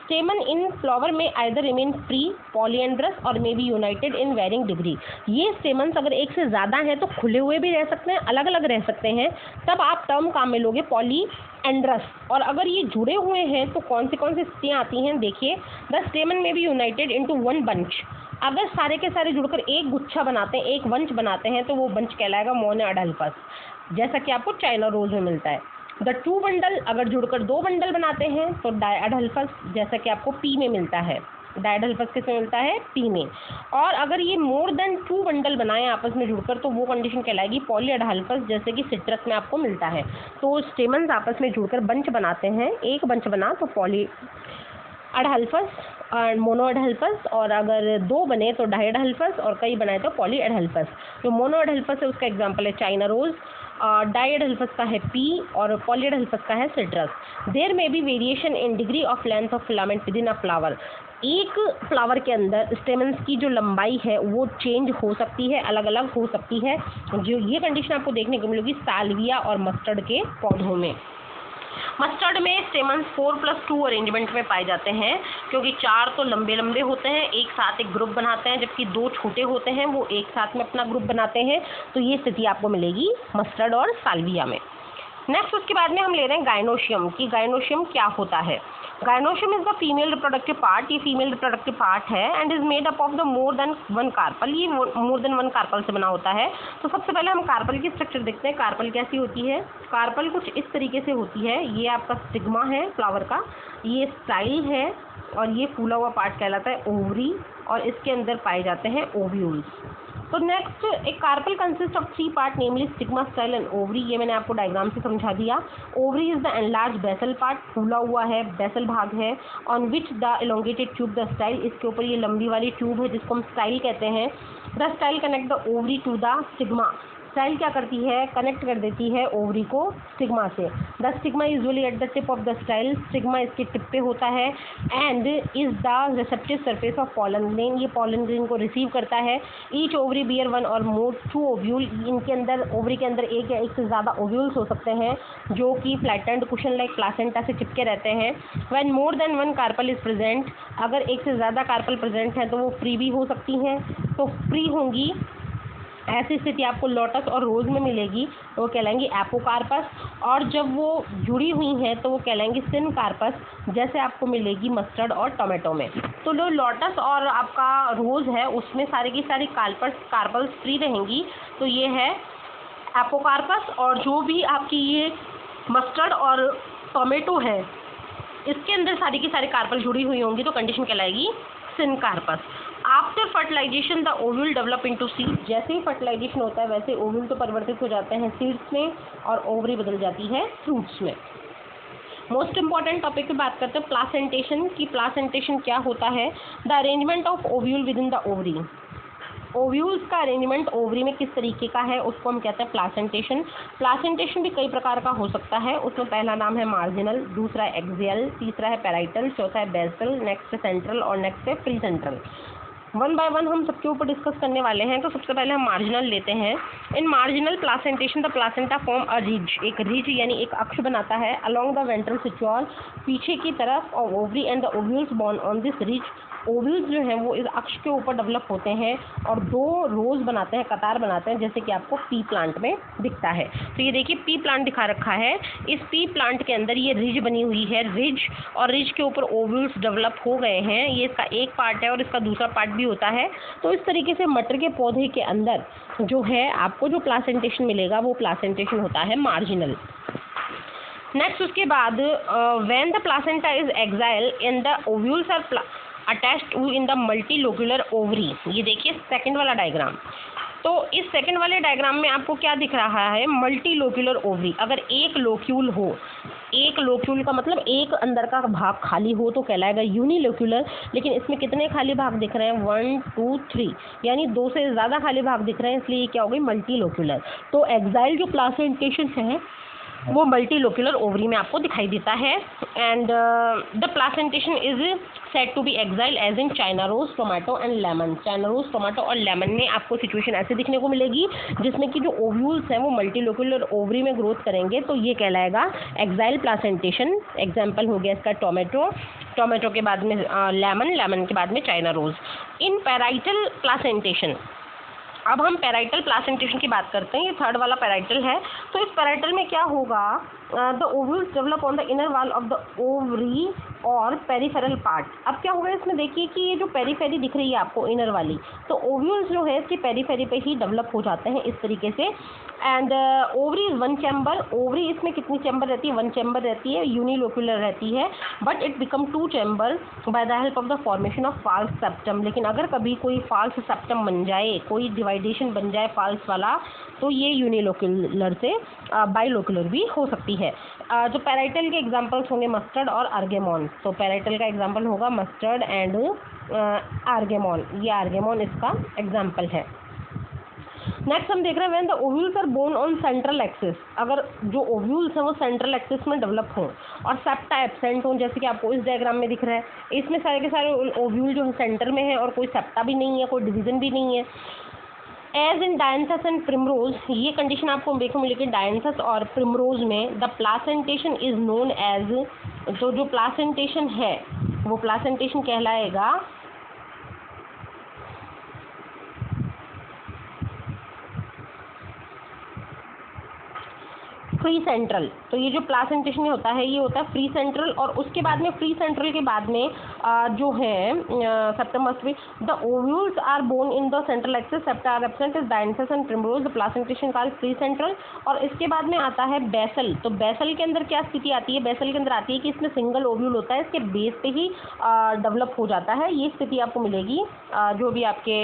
stamen in flower में आइदर रिमेन फ्री, पॉलीएंड्रस और may be united in varying degree. ये स्टेमन्स अगर एक से ज़्यादा हैं तो खुले हुए भी रह सकते हैं, अलग अलग रह सकते हैं, तब आप टर्म काम में लोगे पॉलीएंड्रस। और अगर ये जुड़े हुए हैं तो कौन सी स्थितियाँ आती हैं, देखिए the stamen may be united into one bunch. अगर सारे के सारे जुड़कर एक गुच्छा बनाते हैं, एक बंच बनाते हैं, तो वो बंच कहलाएगा मोनोअडल्फस, जैसा कि आपको चाइना रोज में मिलता है। द 2 बंडल, अगर जुड़कर 2 बंडल बनाते हैं तो डायअडल्फस, जैसा कि आपको पी में मिलता है। डायअडल्फस किसमें मिलता है, पी में। और अगर ये मोर देन 2 बंडल बनाए आपस में जुड़कर तो वो कंडीशन कहलाएगी पॉलीअडल्फस, जैसे कि सिट्रस में आपको मिलता है। तो स्टेमन्स आपस में जुड़कर बंच बनाते हैं, एक बंच बना तो पॉलीअडल्फस और मोनोअडल्फस, और अगर 2 बने तो डायअडल्फस और कई बनाए तो पॉलीअडल्फस। जो मोनोअडल्फस है उसका एग्जाम्पल है चाइना रोज, डायअडल्फस का है पी और पॉलीअडल्फस का है citrus. There may be variation in degree of length of filament within a flower. एक फ्लावर के अंदर स्टेमन्स की जो लंबाई है वो चेंज हो सकती है, अलग अलग हो सकती है। जो ये कंडीशन आपको देखने को मिलेगी साल्विया और मस्टर्ड के पौधों में। मस्टर्ड में स्टेमन्स 4+2 अरेंजमेंट में पाए जाते हैं, क्योंकि 4 तो लंबे लंबे होते हैं, एक साथ एक ग्रुप बनाते हैं, जबकि 2 छोटे होते हैं वो एक साथ में अपना ग्रुप बनाते हैं। तो ये स्थिति आपको मिलेगी मस्टर्ड और साल्विया में। नेक्स्ट उसके बाद में हम ले रहे हैं गाइनोशियम, कि गाइनोशियम क्या होता है। Gynoecium is the female reproductive part, ये फीमेल रिप्रोडक्टिव पार्ट है and is made up of the more than one carpel, ये मोर देन वन कार्पल से बना होता है। तो सबसे पहले हम कार्पल की स्ट्रक्चर देखते हैं, कार्पल कैसी होती है। कार्पल कुछ इस तरीके से होती है, ये आपका स्टिग्मा है फ्लावर का, ये स्टाइल है और ये फूला हुआ पार्ट कहलाता है ओवरी, और इसके अंदर पाए जाते हैं ओव्यूल्स। तो नेक्स्ट, एक carpel consist of 3 part namely stigma, style and ovary, ये मैंने आपको डायग्राम से समझा दिया। Ovary is the enlarge basal part, फूला हुआ है, बेसल भाग है, on which the elongated tube the style, इसके ऊपर ये लंबी वाली ट्यूब है जिसको हम स्टाइल कहते हैं। The style connect the ovary to the stigma, style क्या करती है, कनेक्ट कर देती है ओवरी को स्टिग्मा से। The stigma usually at the tip of the style, stigma इसके टिप पे होता है and is the receptive surface of pollen grain, ये पॉलन ग्रेन को रिसीव करता है। ईच ओवरी बियर 1 और मोर 2 ओव्यूल, इनके अंदर ओवरी के अंदर एक या एक से ज़्यादा ओव्यूल्स हो सकते हैं जो कि फ्लैटेंड कुशन लाइक प्लासेंटा से चिपके रहते हैं। When more than 1 carpel is present, अगर एक से ज़्यादा कार्पल प्रेजेंट है तो वो फ्री भी हो सकती हैं, तो फ्री होंगी ऐसी स्थिति आपको लोटस और रोज में मिलेगी, तो वो कहलाएंगी एपोकार्पस, और जब वो जुड़ी हुई हैं तो वो कहलाएंगी सिनकार्पस, जैसे आपको मिलेगी मस्टर्ड और टोमेटो में। तो जो लोटस और आपका रोज है उसमें सारी की सारी कार्पल्स फ्री रहेंगी, तो ये है एपोकार्पस, और जो भी आपकी ये मस्टर्ड और टोमेटो है इसके अंदर सारी की सारी कार्पल जुड़ी हुई होंगी, तो कंडीशन कहलाएगी syncarpous. After fertilisation the ovule develop into seed, जैसे ही फर्टिलाइजेशन होता है वैसे ओव्यूल तो परिवर्तित हो जाते हैं सीड्स में और ओवरी बदल जाती है फ्रूट्स में। मोस्ट इंपॉर्टेंट टॉपिक पे बात करते हैं प्लासेंटेशन की। प्लासेंटेशन क्या होता है, the arrangement of ovule with in the ovary, ovules का अरेंजमेंट ओवरी में किस तरीके का है उसको हम कहते हैं प्लासेंटेशन। प्लासेंटेशन भी कई प्रकार का हो सकता है, उसमें पहला नाम है मार्जिनल, दूसरा है एक्सियल, तीसरा है पैराइटल, चौथा है बेसल, नेक्स्ट है सेंट्रल और नेक्स्ट है pre central. One by one हम सबके ऊपर डिस्कस करने वाले हैं। तो सबसे पहले हम मार्जिनल लेते हैं। इन marginal placentation the placenta form a ridge, एक रिज यानी एक अक्ष बनाता है अलोंग द वेंट्रल सिक्योर, पीछे की तरफ, और ovary and the ovules borne on this ridge, ovules जो हैं वो इस अक्ष के ऊपर डेवलप होते हैं और 2 रोज बनाते हैं, कतार बनाते हैं, जैसे कि आपको पी प्लांट में दिखता है। तो ये देखिए पी प्लांट दिखा रखा है, इस पी प्लांट के अंदर ये रिज बनी हुई है, रिज, और रिज के ऊपर ओव्यूल्स डेवलप हो गए हैं। ये इसका एक पार्ट है और इसका दूसरा पार्ट भी होता है। तो इस तरीके से मटर के पौधे के अंदर जो है आपको जो प्लासेंटेशन मिलेगा वो प्लासेंटेशन होता है मार्जिनल। नेक्स्ट उसके बाद when the placenta is axile and the ovules are attached to in the multilocular ovary, ये देखिए सेकंड वाला डायग्राम। तो इस सेकंड वाले डायग्राम में आपको क्या दिख रहा है, मल्टीलोक्यूलर ओवरी। अगर एक लोक्यूल हो, एक लोक्यूल का मतलब एक अंदर का भाग खाली हो तो कहलाएगा यूनिलोक्यूलर, लेकिन इसमें कितने खाली भाग दिख रहे हैं, 1 2 3, यानी 2 से ज़्यादा खाली भाग दिख रहे हैं, इसलिए ये क्या हो गई मल्टीलोक्यूलर। तो एक्साइल जो प्लासेंटेशन है वो मल्टीलोक्यूलर ओवरी में आपको दिखाई देता है। And the placentation is said to be axile as in China rose, tomato and lemon. China rose, tomato और लेमन में आपको सिचुएशन ऐसे दिखने को मिलेगी जिसमें कि जो ओव्यूल्स हैं वो मल्टीलोक्यूलर ओवरी में ग्रोथ करेंगे, तो ये कहलाएगा एक्साइल प्लासेंटेशन। एग्जाम्पल हो गया इसका टोमेटो, टोमेटो के बाद में लेमन, लेमन के बाद में चाइना रोज। इन पैराइटल प्लासेंटेशन, अब हम पैराइटल प्लासेंटेशन की बात करते हैं, ये थर्ड वाला पैराइटल है। तो इस पैराइटल में क्या होगा, the ovules develop on the inner wall of the ovary और पेरिफेरल पार्ट। अब क्या होगा इसमें, देखिए कि ये जो पेरीफेरी दिख रही है आपको इनर वाली, तो ओव्यूल्स जो है इसकी पेरीफेरी पे ही डेवलप हो जाते हैं इस तरीके से। And ovary is 1 chamber, ovary इसमें कितनी चैम्बर रहती है, 1 चैम्बर रहती है, यूनिलोक्यूलर रहती है, but it become 2 chamber by the help of the formation of false septum. लेकिन अगर कभी कोई फाल्स सेप्टम बन जाए, कोई डिवाइडेशन बन जाए फाल्स वाला, तो ये यूनिलोक्यूलर से बाइलोक्यूलर भी हो सकती है। जो पैराइटल के एग्जांपल्स होंगे मस्टर्ड और आर्गेमॉन, तो पैराइटल का एग्जांपल होगा मस्टर्ड एंड आर्गेमॉन, ये आर्गेमॉन इसका एग्जांपल है। नेक्स्ट हम देख रहे हैं when the ovules are borne on central axis, अगर जो ओव्यूल्स हैं वो सेंट्रल एक्सिस में डेवलप हों और सेप्टा एब्सेंट हों, जैसे कि आपको इस डायग्राम में दिख रहा है, इसमें सारे के सारे ओव्यूल जो है सेंटर में है और कोई सेप्टा भी नहीं है, कोई डिवीजन भी नहीं है। As in dianthus and primrose, ये कंडीशन आपको देखने मिलेगी डायंथस और प्रिमरोज में। The placentation is known as, तो जो प्लासेंटेशन है वो प्लासेंटेशन कहलाएगा फ्री सेंट्रल। तो ये जो प्लासेंटेशन होता है ये होता है फ्री सेंट्रल, और उसके बाद में फ्री सेंट्रल के बाद में जो है septum must be the ovules are born in the central axis, septa are absent is Dianthus and primrose, the placentation called free central. और इसके बाद में आता है बेसल। तो बेसल के अंदर क्या स्थिति आती है? बेसल के अंदर आती है कि इसमें सिंगल ओव्यूल होता है, इसके बेस पे ही डेवलप हो जाता है। ये स्थिति आपको मिलेगी जो भी आपके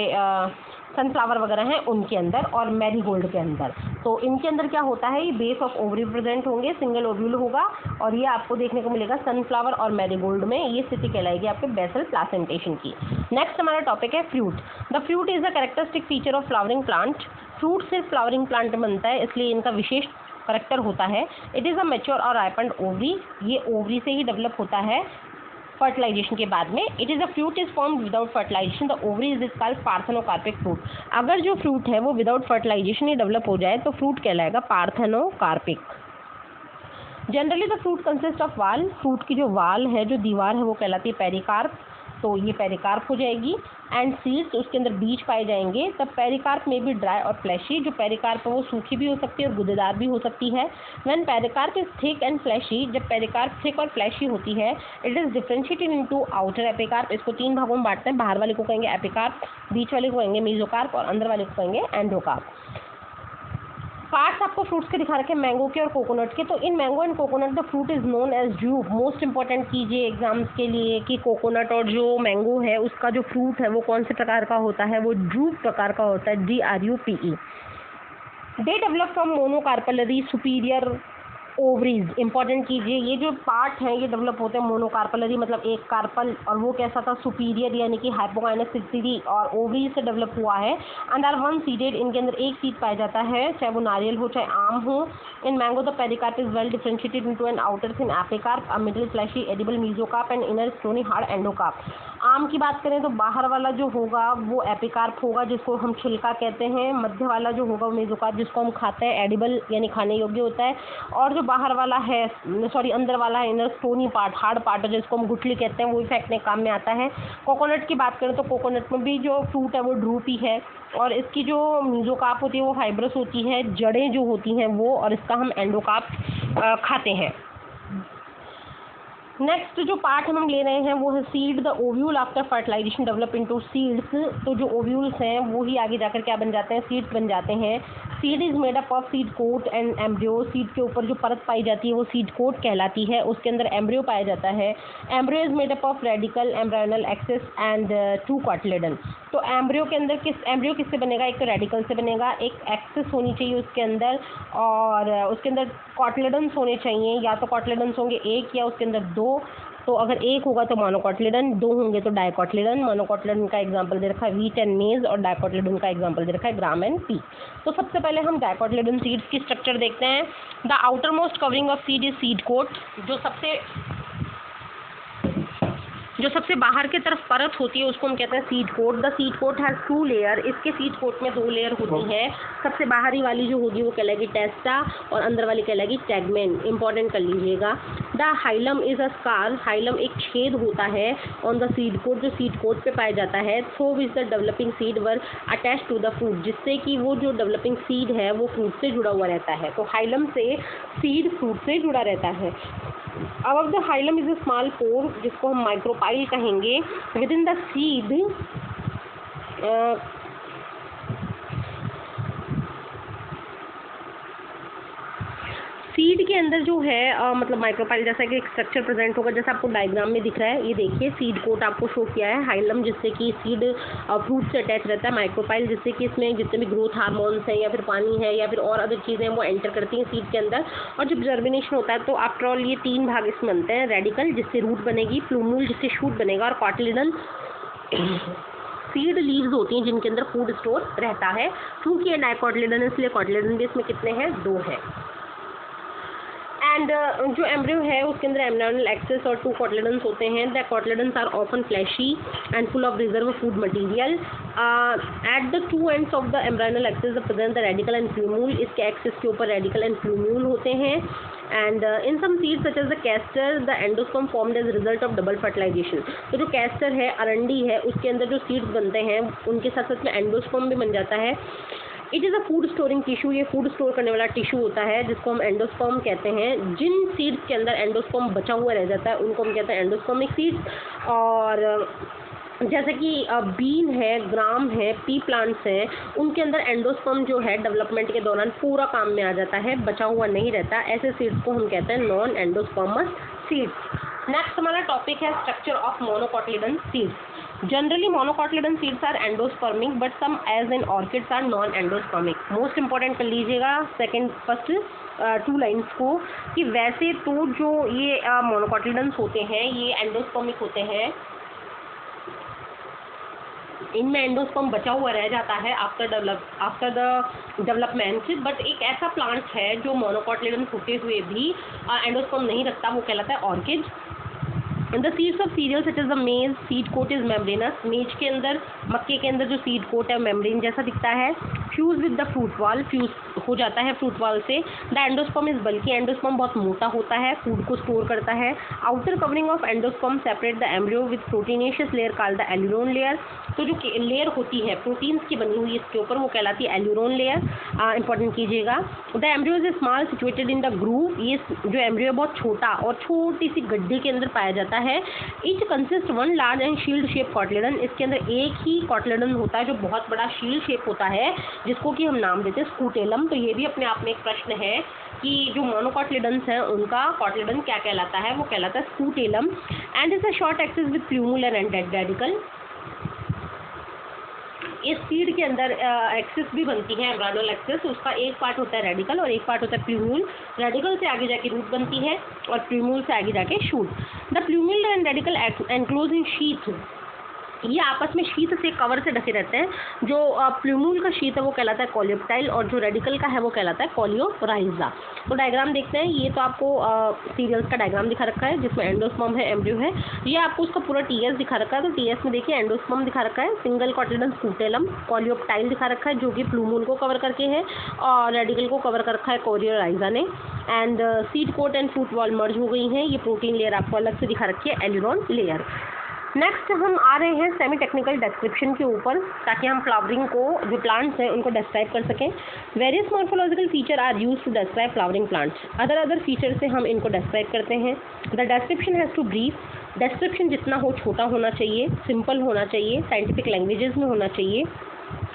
सनफ्लावर वगैरह हैं उनके अंदर और मैरीगोल्ड के अंदर। तो इनके अंदर क्या होता है, ये बेस ऑफ ओवरी प्रेजेंट होंगे, सिंगल ओव्यूल होगा, और ये आपको देखने को मिलेगा सनफ्लावर और मैरीगोल्ड में। ये स्थिति कहलाएगी आपके बेसल प्लासेंटेशन की। नेक्स्ट हमारा टॉपिक है fruit. The fruit is a characteristic feature of flowering plant. Fruit सिर्फ फ्लावरिंग प्लांट में बनता है, इसलिए इनका विशेष करेक्टर होता है। इट इज़ अ मैच्योर और राइपेंड ओवरी। ये ओवरी से ही डेवलप होता है फर्टिलाइजेशन के बाद में। It is a fruit is formed without fertilisation, the ovary is called parthenocarpic fruit. अगर जो फ्रूट है वो विदाउट फर्टिलाइजेशन ही डेवलप हो जाए तो फ्रूट कहलाएगा parthenocarpic. Generally the fruit consist of वाल। फ्रूट की जो वाल है, जो दीवार है, वो कहलाती है पेरिकार्प। तो ये पेरिकार्प हो जाएगी। एंड सीड्स, उसके अंदर बीज पाए जाएंगे। तब पेरिकार्प में भी ड्राई और फ्लैशी। जो पेरिकार्प है वो सूखी भी हो सकती है और गुदेदार भी हो सकती है। When pericarp is thick and fleshy, जब पेरिकार्प थिक और फ्लैशी होती है, it is differentiated into outer epicarp. इसको 3 भागों में बांटते हैं। बाहर वाले को कहेंगे एपिकार्प, बीच वाले को कहेंगे मेसोकार्प और अंदर वाले को कहेंगे एंडोकार्प। पार्ट्स आपको फ्रूट्स के दिखा रखे हैं, मैंगो के और कोकोनट के। तो in mango and coconut the fruit is known as drupe. Most important कीजिए एग्जाम्स के लिए कि कोकोनट और जो मैंगो है उसका जो फ्रूट है वो कौन से प्रकार का होता है, वो ड्रूप प्रकार का होता है, DRUPE। They develop from monocarpellary superior ovaries. Important कीजिए, ये जो पार्ट हैं ये डेवलप होते हैं मोनोकार्पलरी, मतलब एक कार्पल, और वो कैसा था, सुपीरियर यानी कि हाइपोगाइनोसिटी, और ओवरीज से डेवलप हुआ है। एंड आर वन सीडेड, इनके अंदर एक सीड पाया जाता है, चाहे वो नारियल हो चाहे आम हो। In mango the pericarp is well differentiated into an outer thin epicarp, a middle fleshy edible mesocarp and inner stony hard endocarp. आम की बात करें तो बाहर वाला जो होगा वो एपिकार्प होगा, जिसको हम छिलका कहते हैं। मध्य वाला जो होगा वो मेसोकार्प, जिसको हम खाते हैं, एडिबल यानी खाने योग्य होता है। और जो बाहर वाला है, अंदर वाला है, inner stony part, hard part, जिसको हम गुठली कहते हैं, वो भी फेंकने काम में आता है। कोकोनट की बात करें तो कोकोनट में भी जो फ्रूट है वो ड्रूपी है, और इसकी जो मेसोकार्प होती है वो फाइब्रस होती है, जड़ें जो होती हैं वो, और इसका हम एंडोकार्प खाते हैं। नेक्स्ट जो पार्ट हम ले रहे हैं वो है seed. The ovule after fertilisation develop into seeds. तो जो ओव्यूल्स हैं वो ही आगे जाकर क्या बन जाते हैं, सीड्स बन जाते हैं। Seed is made up of seed coat and embryo. Seed के ऊपर जो परत पाई जाती है वो सीड कोट कहलाती है, उसके अंदर एम्ब्रियो पाया जाता है। Embryo is made up of radical, embryonal axis and 2 cotyledon. तो एम्ब्रियो के अंदर एम्ब्रियो किससे बनेगा, एक तो रेडिकल से बनेगा, एक एक्सिस होनी चाहिए उसके अंदर, और उसके अंदर कॉटिलेडन्स होने चाहिए, या तो कॉटिलेडन्स होंगे एक या उसके अंदर 2। तो अगर एक होगा तो मोनोकॉटिलेडन, 2 होंगे तो डाइकॉटिलेडन। मोनोकॉटिलेडन का एग्जांपल दे रखा है व्हीट एंड मेज, और डाइकॉटिलेडन का एग्जांपल दे रखा है ग्राम एंड पी। तो सबसे पहले हम डाइकॉटिलेडन सीड्स की स्ट्रक्चर देखते हैं। The outer most covering of seed is seed coat. जो सबसे बाहर की तरफ परत होती है उसको हम कहते हैं seed coat. The seed coat has 2 layer. इसके सीड कोट में 2 लेयर होती है। सबसे बाहरी वाली जो होगी वो कहलाएगी टेस्टा, और अंदर वाली कहलाएगी टैगमेन। इंपॉर्टेंट कर लीजिएगा। The hilum is a scar. Hilum एक छेद होता है ऑन द सीड कोट, जो सीड कोट पे पाया जाता है। Through which the developing seed were attach to the fruit, जिससे कि वो जो डेवलपिंग सीड है वो फ्रूट से जुड़ा हुआ रहता है। तो हाइलम से सीड फ्रूट से जुड़ा रहता है। Above the hilum is a small pore, जिसको हम माइक्रोपाइल कहेंगे। Within the seed सीड के अंदर जो है मतलब माइक्रोपाइल जैसा कि एक स्ट्रक्चर प्रेजेंट होगा, जैसा आपको डायग्राम में दिख रहा है। ये देखिए सीड कोट आपको शो किया है, हाइलम जिससे कि सीड फ्रूट से अटैच रहता है, माइक्रोपाइल जिससे कि इसमें जितने भी ग्रोथ हार्मोन्स हैं या फिर पानी है या फिर और अदर चीज़ें हैं वो एंटर करती हैं सीड के अंदर। और जब जर्मिनेशन होता है तो आफ्टर ऑल ये 3 भाग इसमें बनते हैं, रेडिकल जिससे रूट बनेगी, प्लूम्यूल जिससे शूट बनेगा, और कॉटिलेडन सीड लीव्स होती हैं जिनके अंदर फूड स्टोर रहता है। क्योंकि ये डाइकॉटिलेडन इसलिए कॉटिलेडन भी इसमें कितने हैं, 2 हैं। एंड जो एम्ब्रियो है उसके अंदर एम्ब्रायनल एक्सिस और 2 कॉटिलेडन्स होते हैं। The cotyledons are often fleshy and full of reserve food material. At the 2 ends of the embryonal axis present the radicle and plumule. इसके एक्सिस के ऊपर रेडिकल एंड प्लूम्यूल होते हैं। And in some seeds such as the castor the endosperm formed as result of double fertilisation. तो जो castor है, अरंडी है, उसके अंदर जो सीड्स बनते हैं उनके साथ साथ में एंडोस्पर्म भी बन जाता है। It is a food storing tissue, ये फूड स्टोर करने वाला टिश्यू होता है जिसको हम एंडोस्पर्म कहते हैं। जिन सीड्स के अंदर एंडोस्पर्म बचा हुआ रह जाता है उनको हम कहते हैं एंडोस्पर्मिक सीड्स। और जैसे कि बीन है, ग्राम है, पी प्लांट्स हैं, उनके अंदर एंडोस्पर्म जो है डेवलपमेंट के दौरान पूरा काम में आ जाता है, बचा हुआ नहीं रहता। ऐसे सीड्स को हम कहते हैं नॉन एंडोस्पर्मस सीड्स। नेक्स्ट हमारा टॉपिक है structure of monocotyledon seeds. Generally monocotyledon seeds are endospermic but some as in orchids are non endospermic. Most important कर लीजिएगा फर्स्ट 2 लाइन्स को, कि वैसे तो जो ये मोनोकोटिलिडन्स होते हैं ये एंडोस्पर्मिक होते हैं, इनमें एंडोस्पर्म बचा हुआ रह जाता है आफ्टर द डेवलपमेंट। बट एक ऐसा प्लांट है जो मोनोकोटिलिडन होते हुए भी एंडोस्पर्म नहीं रखता, वो कहलाता है orchid. The seeds of cereal such as the maize seed coat is membranous. Maize के अंदर, मक्के के अंदर जो सीड कोट है मेम्ब्रेन जैसा दिखता है। Fuse with the fruit wall, fuse हो जाता है फ्रूट वॉल से। द एंडोस्पर्म इज बल्कि, एंडोस्पर्म बहुत मोटा होता है, फूड को स्टोर करता है। Outer covering of endosperm separate the embryo with proteinaceous layer called the aleurone layer. तो जो लेयर होती है प्रोटीन्स की बनी हुई इसके ऊपर, वो कहलाती है एल्यूरोन लेयर। इंपॉर्टेंट कीजिएगा। The embryo is small situated in the groove. ये जो एम्ब्रियो है बहुत छोटा और छोटी सी गड्ढे के अंदर पाया जाता है। Etch consist one large and shield shape cotyledon. इसके अंदर एक ही कॉटिलिडन होता है जो बहुत बड़ा शील्ड शेप होता है, जिसको कि हम नाम देते हैं स्कूटेलम। तो ये भी अपने आप में एक प्रश्न है कि जो मोनोकोटिलिडन्स हैं उनका कॉटिलिडन क्या कहलाता है, वो कहलाता है scutellum. And is a short axis with plumule and radical. इस सीड के अंदर एक्सिस भी बनती है, एम्ब्रायनल एक्सिस, उसका एक पार्ट होता है रेडिकल और एक पार्ट होता है प्लूम्यूल। रेडिकल से आगे जाके रूट बनती है और प्लूम्यूल से आगे जाके shoot. The plumule and radical enclose in sheath, ये आपस में शीत से कवर से ढके रहते हैं। जो प्लूम्यूल का शीत है वो कहलाता है कॉलियोप्टाइल और जो रेडिकल का है वो कहलाता है कॉलियोराइजा। तो डायग्राम देखते हैं। ये तो आपको सीरियल्स का डायग्राम दिखा रखा है जिसमें एंडोस्पर्म है, एम्ब्रियो है। ये आपको उसका पूरा टीएस दिखा रखा है। तो टीएस में देखिए एंडोस्पर्म दिखा रखा है, सिंगल कॉटिलिडन स्कूटेलम, कॉलियोप्टाइल दिखा रखा है जो कि प्लूम्यूल को कवर करके है, और रेडिकल को कवर कर रखा है कॉलियोराइजा ने। And seed coat and fruit wall merge हो गई हैं। ये प्रोटीन लेयर आपको अलग से दिखा रखी है, एल्यूरोन लेयर। नेक्स्ट हम आ रहे हैं सेमी टेक्निकल डिस्क्रिप्शन के ऊपर, ताकि हम फ्लावरिंग को, जो प्लांट्स हैं उनको डिस्क्राइब कर सकें। Various morphological feature are use to describe flowering plants. Other feature से हम इनको डिस्क्राइब करते हैं। The description has to brief. Description जितना हो छोटा होना चाहिए, सिंपल होना चाहिए, साइंटिफिक लैंग्वेजेस में होना चाहिए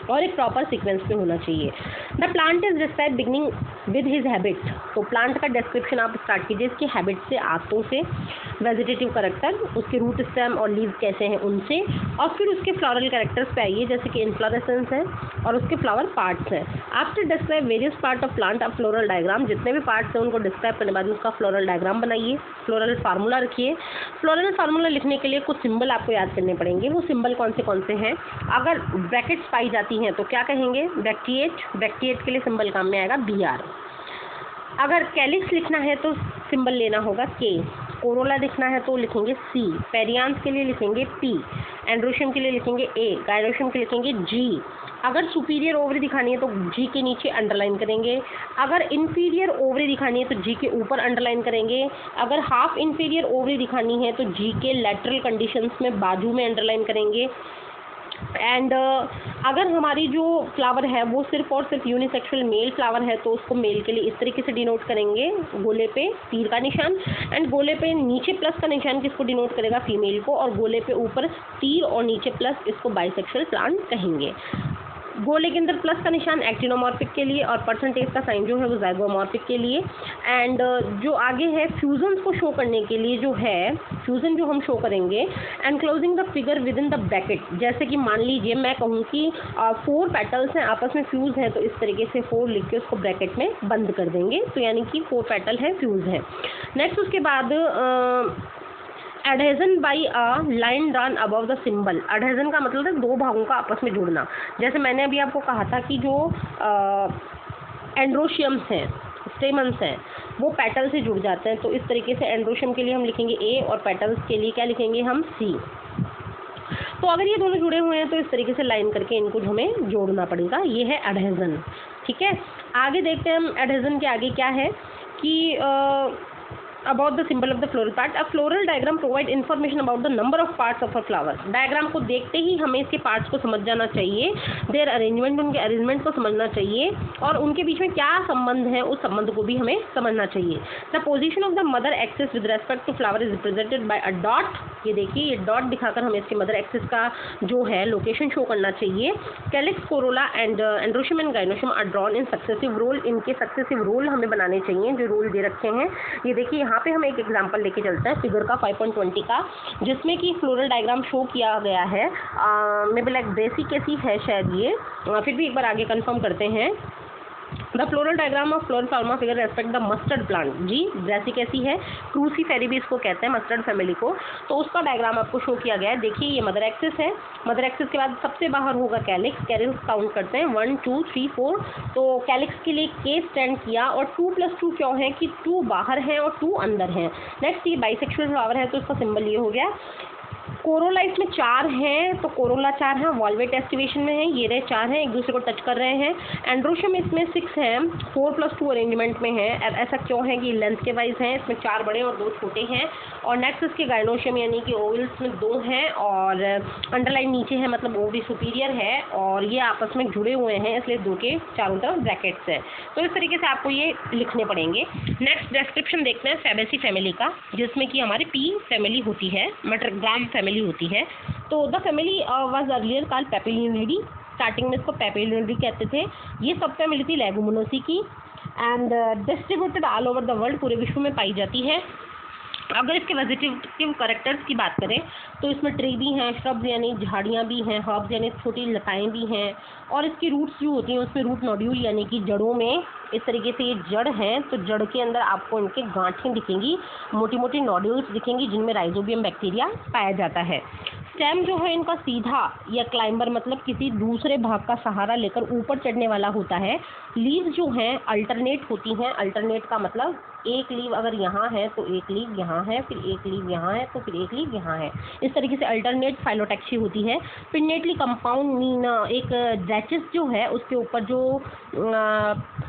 और एक प्रॉपर सीक्वेंस में होना चाहिए। The plant is describe beginning with his habit. तो प्लांट का डिस्क्रिप्शन आप स्टार्ट कीजिए इसकी हैबिट से, आदतों से, वेजिटेटिव करेक्टर, उसके रूट स्टेम और लीव्स कैसे हैं उनसे, और फिर उसके फ्लोरल कैरेक्टर्स पे आइए जैसे कि इन्फ्लोरेसेंस है और उसके फ्लावर पार्ट्स हैं। After describe various part of plant of floral diagram, जितने भी पार्ट्स हैं उनको डिस्क्राइब करने बाद उसका फ्लोरल डायग्राम बनाइए, फ्लोरल फार्मूला रखिए। फ्लोरल फार्मूला लिखने के लिए कुछ सिंबल आपको याद करने पड़ेंगे। वो सिंबल कौन से हैं? अगर ब्रैकेट्स पाई जाती हैं तो क्या कहेंगे? ब्रैकेट के लिए सिंबल काम में आएगा BR। अगर कैलिक्स लिखना है तो सिंबल लेना होगा K। कोरोला लिखना है तो लिखेंगे C। पेरियांस के लिए लिखेंगे P। एंड्रोशियम के लिए लिखेंगे A। गायरोशियम के लिए लिखेंगे G। अगर सुपीरियर ओवरी दिखानी है तो G के नीचे अंडरलाइन करेंगे। अगर इंफीरियर ओवरी दिखानी है तो G के ऊपर अंडरलाइन करेंगे। अगर हाफ इंफीरियर ओवरी दिखानी है तो G के लेटरल कंडीशंस में बाजू में अंडरलाइन करेंगे। एंड अगर हमारी जो फ्लावर है वो सिर्फ और सिर्फ यूनिसेक्सुअल मेल फ्लावर है तो उसको मेल के लिए इस तरीके से डिनोट करेंगे, गोले पे तीर का निशान, एंड गोले पे नीचे प्लस का निशान किसको डिनोट करेगा? फीमेल को, और गोले पे ऊपर तीर और नीचे प्लस, इसको बाइसेक्सुअल प्लांट कहेंगे। गोले के अंदर प्लस का निशान एक्टिनोमॉर्फिक के लिए और परसेंटेज का साइन जो है वो ज़ाइगोमॉर्फिक के लिए। एंड जो आगे है फ्यूजन को शो करने के लिए जो है फ्यूजन जो हम शो करेंगे, and closing the figure with in the bracket. जैसे कि मान लीजिए मैं कहूँ कि 4 पेटल्स हैं आपस में फ्यूज हैं, तो इस तरीके से 4 लिख के उसको ब्रैकेट में बंद कर देंगे, तो यानी कि 4 पेटल है, फ्यूज है। नेक्स्ट उसके बाद adhesion by a line drawn above the symbol. Adhesion का मतलब है 2 भागों का आपस में जुड़ना। जैसे मैंने अभी आपको कहा था कि जो एंड्रोशियम्स हैं, स्टेमन्स हैं, वो पेटल से जुड़ जाते हैं, तो इस तरीके से एंड्रोशियम के लिए हम लिखेंगे A और पेटल्स के लिए क्या लिखेंगे हम? C। तो अगर ये दोनों जुड़े हुए हैं तो इस तरीके से लाइन करके इनको हमें जोड़ना पड़ेगा। ये है एडहेजन। ठीक है, आगे देखते हैं हम एडहेजन के आगे क्या है कि about the symbol of the floral part. A floral diagram provide information about the number of parts of a flower. Diagram को देखते ही हमें इसके पार्ट्स को समझ जाना चाहिए, देयर अरेंजमेंट, उनके अरेंजमेंट को समझना चाहिए और उनके बीच में क्या संबंध है उस संबंध को भी हमें समझना चाहिए. The position of the mother axis with respect to flower is represented by a dot. ये देखिए, ये डॉट दिखाकर हमें इसके मदर एक्सिस का जो है लोकेशन शो करना चाहिए. Calyx, corolla and androecium and gynoecium are drawn in successive whorl. इनके सक्सेसिव रोल हमें बनाने चाहिए, जो रोल दे रखे हैं. ये देखिए, यहाँ पे हम एक एग्जांपल लेके चलते हैं फिगर का 5.20 का, जिसमें कि फ्लोरल डायग्राम शो किया गया है. मे बी लाइक बेसिक कैसी है शायद ये, फिर भी एक बार आगे कंफर्म करते हैं. The floral diagram of floral formula figure respect the mustard plant. जी, ब्रेसी कैसी है, क्रूसीफेरी भी इसको कहते हैं, मस्टर्ड फैमिली को. तो उसका डायग्राम आपको शो किया गया है. देखिए, ये मदर एक्सिस है. मदर एक्सिस के बाद सबसे बाहर होगा कैलिक्स. कैलिक्स काउंट करते हैं 1 2 3 4. तो कैलिक्स के लिए के स्टैंड किया और 2+2 क्यों है कि 2 बाहर है और 2 अंदर है. नेक्स्ट, ये बाइसेक्सुअल फ्लावर है तो इसका सिंबल ये हो गया. कोरोला इसमें 4 हैं, तो कोरोला 4 है, वॉल्वेट एस्टिवेशन में है. ये रहे 4 हैं, एक दूसरे को टच कर रहे हैं. एंड्रोशियम इसमें 6 है, 4+2 अरेंजमेंट में है. ऐसा क्यों है कि लेंथ के वाइज हैं, इसमें 4 बड़े और 2 छोटे हैं. और नेक्स्ट इसके गाइनोशियम यानी कि ओवल्स में 2 हैं और अंडरलाइन नीचे है, मतलब ओवरी सुपीरियर है और ये आपस में जुड़े हुए हैं, इसलिए 2 के चारों तरफ ब्रैकेट्स हैं. तो इस तरीके से आपको ये लिखने पड़ेंगे. नेक्स्ट डिस्क्रिप्शन देखते हैं फैबेसी फैमिली का, जिसमें कि हमारी पी फैमिली होती है, मेट्रोग्राम फैमिली होती है. तो the family was earlier called Papilionidae. Starting में इसको पेपिलिनिडी कहते थे. ये सब फैमिली थी लेगुमिनोसी की and distributed all over the world, पूरे विश्व में पाई जाती है. अगर इसके वेजिटेटिव कैरेक्टर्स की बात करें तो इसमें ट्री भी हैं, श्रब्स यानी झाड़ियाँ भी हैं, हर्ब्स यानी छोटी लताएँ भी हैं और इसकी रूट्स जो होती हैं उसमें रूट नोड्यूल यानी कि जड़ों में इस तरीके से ये जड़ हैं, तो जड़ के अंदर आपको इनके गांठें दिखेंगी, मोटी मोटी नोड्यूल्स दिखेंगी जिनमें राइजोबियम बैक्टीरिया पाया जाता है. स्टेम जो है इनका सीधा या क्लाइंबर मतलब किसी दूसरे भाग का सहारा लेकर ऊपर चढ़ने वाला होता है. लीव्स जो हैं अल्टरनेट होती हैं. अल्टरनेट का मतलब एक लीव अगर यहाँ है तो एक लीव यहाँ है, फिर एक लीव यहाँ है तो फिर एक लीव यहाँ है. इस तरीके से अल्टरनेट फाइलोटैक्सी होती है. पिन्नेटली कंपाउंड मीन एक ब्रैचेस जो है उसके ऊपर जो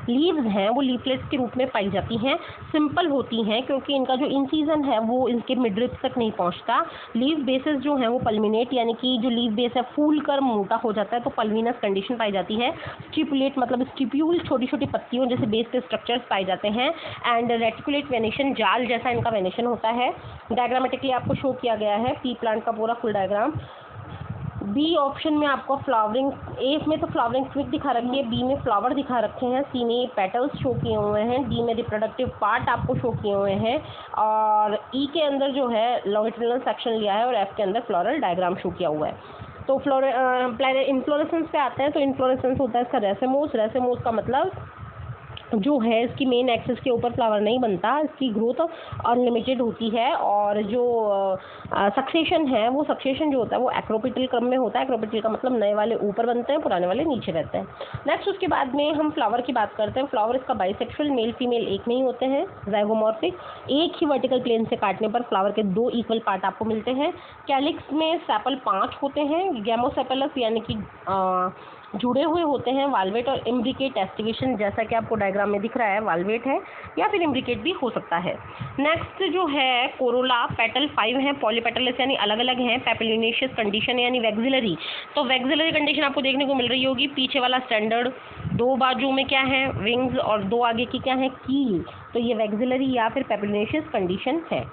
लीव्स हैं वो लीफलेट्स के रूप में पाई जाती हैं. सिंपल होती हैं क्योंकि इनका जो इंसीजन है वो इनके मिडरिब्स तक नहीं पहुँचता. लीव बेसेस जो हैं वो पल्मिनेट यानी कि जो लीव बेस है फूल कर मोटा हो जाता है, तो पल्मिनस कंडीशन पाई जाती है. स्टिपुलेट मतलब स्टिप्यूल छोटी छोटी पत्तियों जैसे बेस के स्ट्रक्चर्स पाए जाते हैं. एंड रेटिकुलेट वेनेशन जाल जैसा इनका वेनेशन होता है. डायग्रामेटिकली आपको शो किया गया है पी प्लांट का पूरा फुल डायग्राम. बी ऑप्शन में आपको फ्लावरिंग, ए में तो फ्लावरिंग स्विक दिखा रखी है, बी में फ्लावर दिखा रखे हैं, सी में पेटल्स शो किए हुए हैं, डी में रिप्रोडक्टिव पार्ट आपको शो किए हुए हैं और ई के अंदर जो है लॉन्गिट्यूडिनल सेक्शन लिया है और एफ के अंदर फ्लोरल डायग्राम शो किया हुआ है. तो इन्फ्लोरेसेंस पे आते हैं. तो इन्फ्लोरेसेंस होता है इसका रेसेमोस. रेसेमोस का मतलब जो है इसकी मेन एक्सिस के ऊपर फ्लावर नहीं बनता, इसकी ग्रोथ अनलिमिटेड होती है और जो सक्सेशन है वो सक्सेशन जो होता है वो एक्रोपिटल क्रम में होता है. एक्रोपिटल का मतलब नए वाले ऊपर बनते हैं, पुराने वाले नीचे रहते हैं. नेक्स्ट उसके बाद में हम फ्लावर की बात करते हैं. फ्लावर इसका बाइसेक्सुअल, मेल फीमेल एक नहीं होते हैं. जाइगोमॉर्फिक, एक ही वर्टिकल प्लेन से काटने पर फ्लावर के 2 इक्वल पार्ट आपको मिलते हैं. कैलिक्स में सेपल 5 होते हैं. गैमोसेपलस यानी कि जुड़े हुए होते हैं. वाल्वेट और इम्ब्रिकेट एस्टिवेशन जैसा कि आपको डायग्राम में दिख रहा है वाल्वेट है या फिर इम्ब्रिकेट भी हो सकता है. नेक्स्ट जो है कोरोला, पेटल 5 हैं, पॉलीपेटलस यानी अलग अलग हैं. पेपिलिनेशियस कंडीशन यानी वैक्सिलरी, तो वैक्सिलरी कंडीशन आपको देखने को मिल रही होगी. पीछे वाला स्टैंडर्ड, 2 बाजू में क्या है विंग्स और 2 आगे की क्या है कील, तो ये वैक्सिलरी या फिर पेपिलिनेशियस कंडीशन है.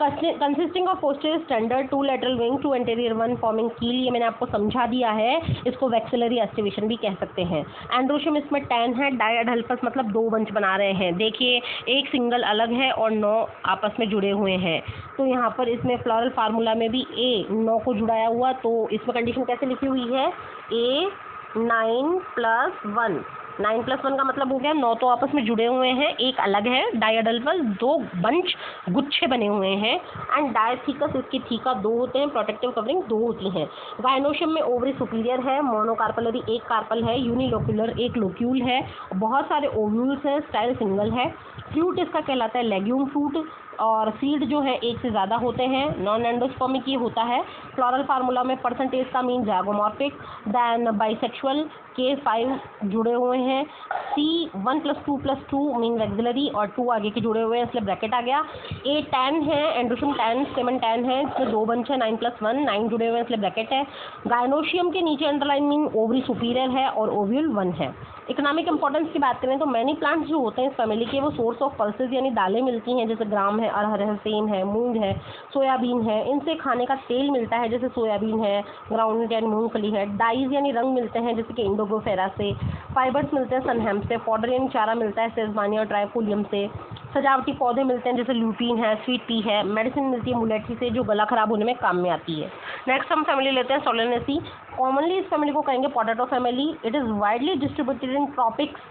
Consisting of posterior standard, 2 lateral wing, 2 anterior 1 forming कील, ये मैंने आपको समझा दिया है. इसको वैक्सिलरी एस्टिवेशन भी कह सकते हैं. एंड्रोशियम इसमें 10 है. डायअडल्फस मतलब 2 बंच बना रहे हैं. देखिए, एक सिंगल अलग है और 9 आपस में जुड़े हुए हैं. तो यहाँ पर इसमें फ्लोरल फार्मूला में भी ए 9 को जुड़ाया हुआ, तो इसमें कंडीशन कैसे लिखी हुई है, ए 9+1. 9+1 का मतलब हो गया 9 तो आपस में जुड़े हुए हैं, एक अलग है. डायअडल्फस 2 बंच गुच्छे बने हुए हैं. एंड डायथीकस इसकी थीका 2 होते हैं, प्रोटेक्टिव कवरिंग 2 होती हैं. गाइनोशियम में ओवरी सुपीरियर है, मोनोकार्पलरी 1 कार्पल है, यूनिलोक्यूलर 1 लोक्यूल है, बहुत सारे ओव्यूल्स हैं, स्टाइल सिंगल है. फ्रूट इसका कहलाता है लेग्यूम फ्रूट और सीड जो है 1 से ज़्यादा होते हैं. नॉन एंडोस्पर्मिक ये होता है. फ्लोरल फार्मूला में परसेंटेज का मीन जाइगोमॉर्फिक, देन बाइसेक्सुअल, के 5 जुड़े हुए हैं, C 1+2+2 मीन वैक्सिलरी और 2 आगे के जुड़े हुए हैं इसलिए ब्रैकेट आ गया। A 10 है, एंड्रोशियम 10, स्टेमन 10 है, इसमें 2 बंच है, 9+1 9 जुड़े हुए हैं इसलिए ब्रैकेट है। गायनोशियम के नीचे अंडरलाइन मीन ओवरी सुपीरियर है और ओव्यूल 1 है। इकोनॉमिक इंपॉर्टेंस की बात करें तो मैनी प्लांट्स जो होते हैं इस फैमिली के वो सोर्स ऑफ पल्सेस यानी दालें मिलती हैं, जैसे ग्राम है, अरहर है, सेम है, मूंग है, सोयाबीन है। इनसे खाने का तेल मिलता है जैसे सोयाबीन है, ग्राउंडनट यानी मूंगफली है। डाइज यानी रंग मिलते हैं जैसे कि इंडोगोफेरा से। फाइबर्स मिलते हैं सनहेम से। फॉडर यानी चारा मिलता है सेजमानिया और ट्राइफोलियम से। सजावटी पौधे मिलते हैं जैसे ल्यूटीन है, स्वीट पी है। मेडिसिन मिलती है मुलेठी से जो गला खराब होने में काम में आती है। नेक्स्ट हम फैमिली लेते हैं सोलेनेसी। कॉमनली इस फैमिली को कहेंगे potato family. It is widely distributed in tropics,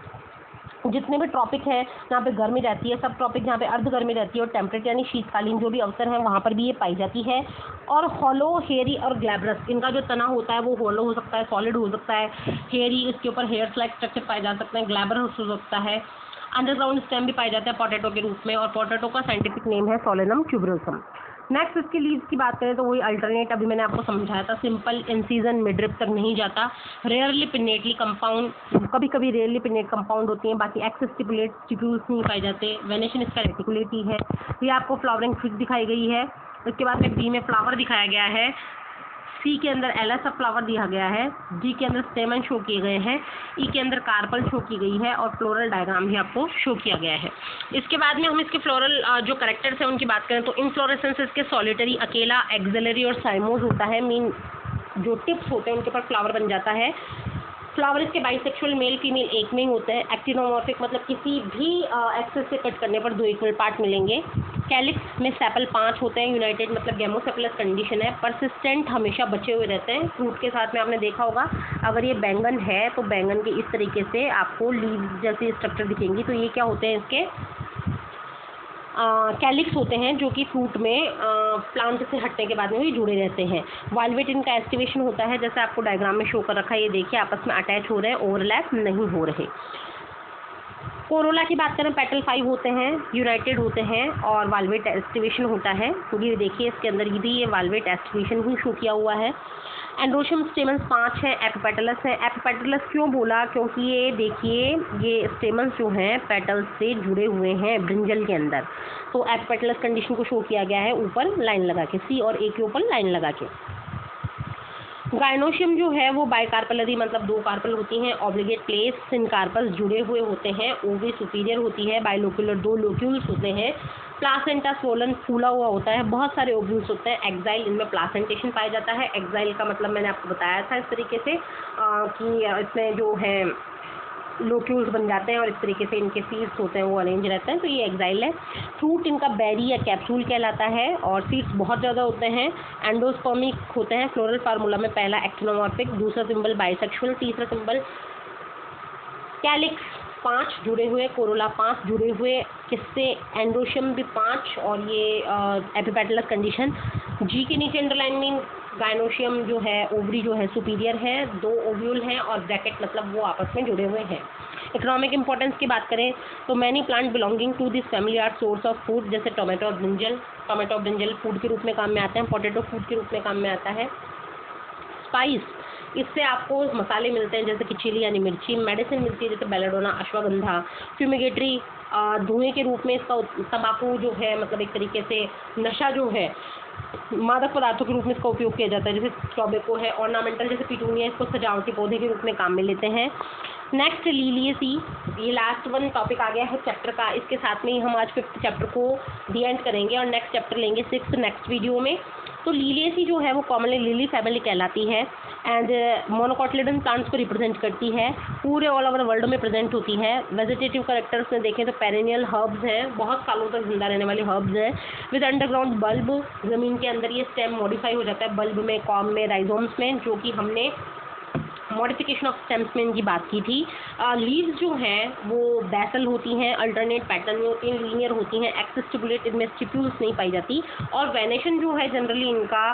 जितने भी ट्रॉपिक हैं जहाँ पे गर्मी रहती है, सब ट्रॉपिक जहाँ पे अर्ध गर्मी रहती है और टेम्परेट यानी शीतकालीन जो भी अवसर हैं वहाँ पर भी ये पाई जाती है। और हॉलो, हेयरी और ग्लैब्रस, इनका जो तना होता है वो हॉलो हो सकता है, सॉलिड हो सकता है। हेयरी, इसके ऊपर हेयर्स लाइक स्ट्रक्चर पाए जा सकते हैं। ग्लैब्रस हो सकता है। अंडरग्राउंड स्टेम भी पाए जाते हैं पोटैटो के रूप में और पोटैटो का साइंटिफिक नेम है सोलेनम ट्यूबरोसम। नेक्स्ट इसकी लीव्स की बात करें तो वही अल्टरनेट, अभी मैंने आपको समझाया था, सिंपल, इन सीजन, मिडरिप तक नहीं जाता। रेयरली पिन्नेटली कंपाउंड, कभी कभी रेयरली पिन्नेट कंपाउंड होती हैं, बाकी एक्सेस स्टिपुलेट स्टिप्यूल्स नहीं पाए जाते। वेनेशन इसका रेटिकुलेट ही है। ये आपको फ्लावरिंग फिग दिखाई गई है। उसके बाद में बी में फ्लावर दिखाया गया है। सी के अंदर एलएस सब फ्लावर दिया गया है। डी के अंदर स्टेमन शो किए गए हैं। ई के अंदर कार्पल शो की गई है और फ्लोरल डायग्राम भी आपको शो किया गया है। इसके बाद में हम इसके फ्लोरल जो करेक्टर्स हैं उनकी बात करें तो इनफ्लोरेसेंस इसके सॉलिटरी, अकेला, एक्सिलरी और साइमोज होता है। मीन जो टिप्स होते हैं उनके ऊपर फ्लावर बन जाता है। फ्लावर इसके बाइसेक्सुअल, मेल फीमेल एक में ही होते हैं। एक्टिनोमॉर्फिक मतलब किसी भी एक्सेस से कट करने पर 2 इक्वल पार्ट मिलेंगे। कैलिक्स में सेपल 5 होते हैं। यूनाइटेड मतलब गेमोसेपलस कंडीशन है। परसिस्टेंट, हमेशा बचे हुए रहते हैं। फ्रूट के साथ में आपने देखा होगा, अगर ये बैंगन है तो बैंगन के इस तरीके से आपको लीव जैसी स्ट्रक्चर दिखेंगी, तो ये क्या होते हैं, इसके कैलिक्स होते हैं जो कि फ्रूट में प्लांट से हटने के बाद में भी जुड़े रहते हैं। वाल्वेट इनका एस्टिवेशन होता है, जैसे आपको डायग्राम में शो कर रखा है, ये देखिए आपस में अटैच हो रहे हैं, ओवरलैप नहीं हो रहे। कोरोला की बात करें, पेटल 5 होते हैं, यूनाइटेड होते हैं और वाल्वेट एस्टिवेशन होता है। ये देखिए इसके अंदर भी ये वाल्वेट एस्टिवेशन ही शो किया हुआ है। एंड्रोशियम स्टेमन्स 5 हैं। एपिपेटलस है। एपिपेटलस क्यों बोला, क्योंकि ये देखिए ये स्टेमन्स जो हैं पेटल्स से जुड़े हुए हैं ब्रिंजल के अंदर, तो एपिपेटलस कंडीशन को शो किया गया है ऊपर लाइन लगा के, सी और ए के ऊपर लाइन लगा के। गायनोशियम जो है वो बाइकार्पलरी मतलब 2 कार्पल होती हैं। ऑब्लिगेट प्लेस, सिनकार्पल्स जुड़े हुए होते हैं। ओवी सुपीरियर होती है। बाइलोक्यूलर 2 लोक्यूल्स होते हैं। प्लासेंटा स्वोलन फूला हुआ होता है। बहुत सारे ओव्यूल्स होते हैं। एक्साइल, इनमें प्लासेंटेशन पाया जाता है। एक्साइल का मतलब मैंने आपको बताया था इस तरीके से कि इसमें जो है लोक्यूल्स बन जाते हैं और इस तरीके से इनके सीड्स होते हैं वो अरेंज रहते हैं, तो ये एक्साइल है। फ्रूट इनका बेरी या कैप्सूल कहलाता है और सीड्स बहुत ज़्यादा होते हैं। एंडोस्पर्मिक होते हैं। फ्लोरल फार्मूला में पहला एक्टिनोमॉर्फिक, दूसरा सिंबल बाइसेक्सुअल, तीसरा सिंबल कैलिक्स 5 जुड़े हुए, कोरोला 5 जुड़े हुए, किससे, एंड्रोशियम भी 5 और ये एपिपेटलस कंडीशन। जी के नीचे अंडरलाइन मीन गायनोशियम जो है ओवरी जो है सुपीरियर है, 2 ओव्यूल हैं और ब्रैकेट मतलब वो आपस में जुड़े हुए हैं। इकोनॉमिक इंपॉर्टेंस की बात करें तो many plant belonging to this family are source of food, जैसे टोमेटो और ब्रिंजल। टोमेटो और ब्रिंजल फूड के रूप में काम में आते हैं। पोटैटो फूड के रूप में काम में आता है। स्पाइस, इससे आपको मसाले मिलते हैं जैसे कि चिली यानी मिर्ची। मेडिसिन मिलती है जैसे बेलाडोना, अश्वगंधा। फ्यूमिगेटरी, धुएं के रूप में इसका तंबाकू जो है मतलब एक तरीके से नशा जो है मादक पदार्थों के रूप में इसका उपयोग किया जाता है, जैसे टोबैको है। ऑर्नामेंटल जैसे पिटूनिया, इसको सजावटी पौधे के रूप में काम में लेते हैं। नेक्स्ट लीलिएसी, ये लास्ट वन टॉपिक आ गया है चैप्टर का। इसके साथ में ही हम आज 5th चैप्टर को दी एंड करेंगे और नेक्स्ट चैप्टर लेंगे 6th नेक्स्ट वीडियो में। तो लीलिएसी जो है वो कॉमनली लिली फैमिली कहलाती है एंड मोनोकोटिलेडन प्लांट्स को रिप्रेजेंट करती है। पूरे ऑल ओवर वर्ल्ड में प्रेजेंट होती है। वेजिटेटिव कैरेक्टर्स में देखें तो पेरेनियल हर्ब्स हैं, बहुत सालों तक जिंदा रहने वाली हर्ब्स हैं। विद अंडरग्राउंड बल्ब, जमीन के अंदर ये स्टेम मॉडिफाई हो जाता है बल्ब में, कॉम में, राइजोम्स में, जो कि हमने मॉडिफिकेशन ऑफ स्टेम्स में इनकी बात की थी। लीव्स जो हैं वो बेसल होती हैं, अल्टरनेट पैटर्न में होती हैं, लीनियर होती हैं, एक्सेस स्टिपुलेट, इनमें स्टिप्यूल्स नहीं पाई जाती और वेनेशन जो है जनरली इनका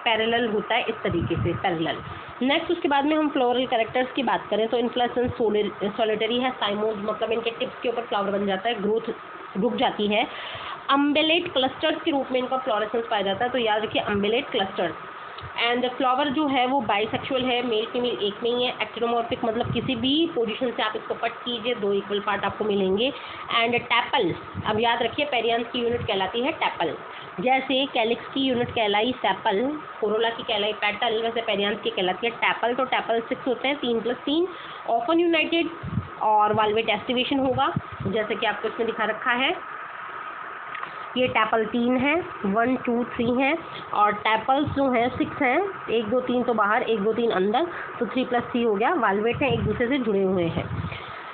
पैरेलल होता है इस तरीके से, पैरेलल। नेक्स्ट उसके बाद में हम फ्लोरल कैरेक्टर्स की बात करें तो इन्फ्लोरेसेंस सॉलिटरी है। साइमोज मतलब इनके टिप्स के ऊपर फ्लावर बन जाता है, ग्रोथ रुक जाती है। अम्बेलेट क्लस्टर्स के रूप में इनका फ्लोरेसेंस पाया जाता है, तो याद रखिए अम्बेलेट क्लस्टर्स। एंड फ्लावर जो है वो बाइसेक्सुअल है, मेल फीमेल एक में ही है। एक्टिनोमॉर्फिक मतलब किसी भी पोजीशन से आप इसको कट कीजिए 2 इक्वल पार्ट आपको मिलेंगे। एंड टैपल, अब याद रखिए पेरियांथ की यूनिट कहलाती है टैपल। जैसे कैलिक्स की यूनिट कहलाई सेपल, कोरोला की कहलाई पेटल, वैसे पेरियांथ की कहलाती है टैपल। तो टैपल 6 होते हैं, 3 + 3, ऑफन यूनाइटेड, और वाल्वेट एस्टिवेशन होगा जैसे कि आपको इसमें दिखा रखा है। ये टैपल 3 है, 1 2 3 है, और टैपल्स जो हैं 6 हैं, 1 2 3 तो बाहर, 1 2 3 अंदर, तो 3 + 3 हो गया। वाल्वेट हैं, एक दूसरे से जुड़े हुए हैं।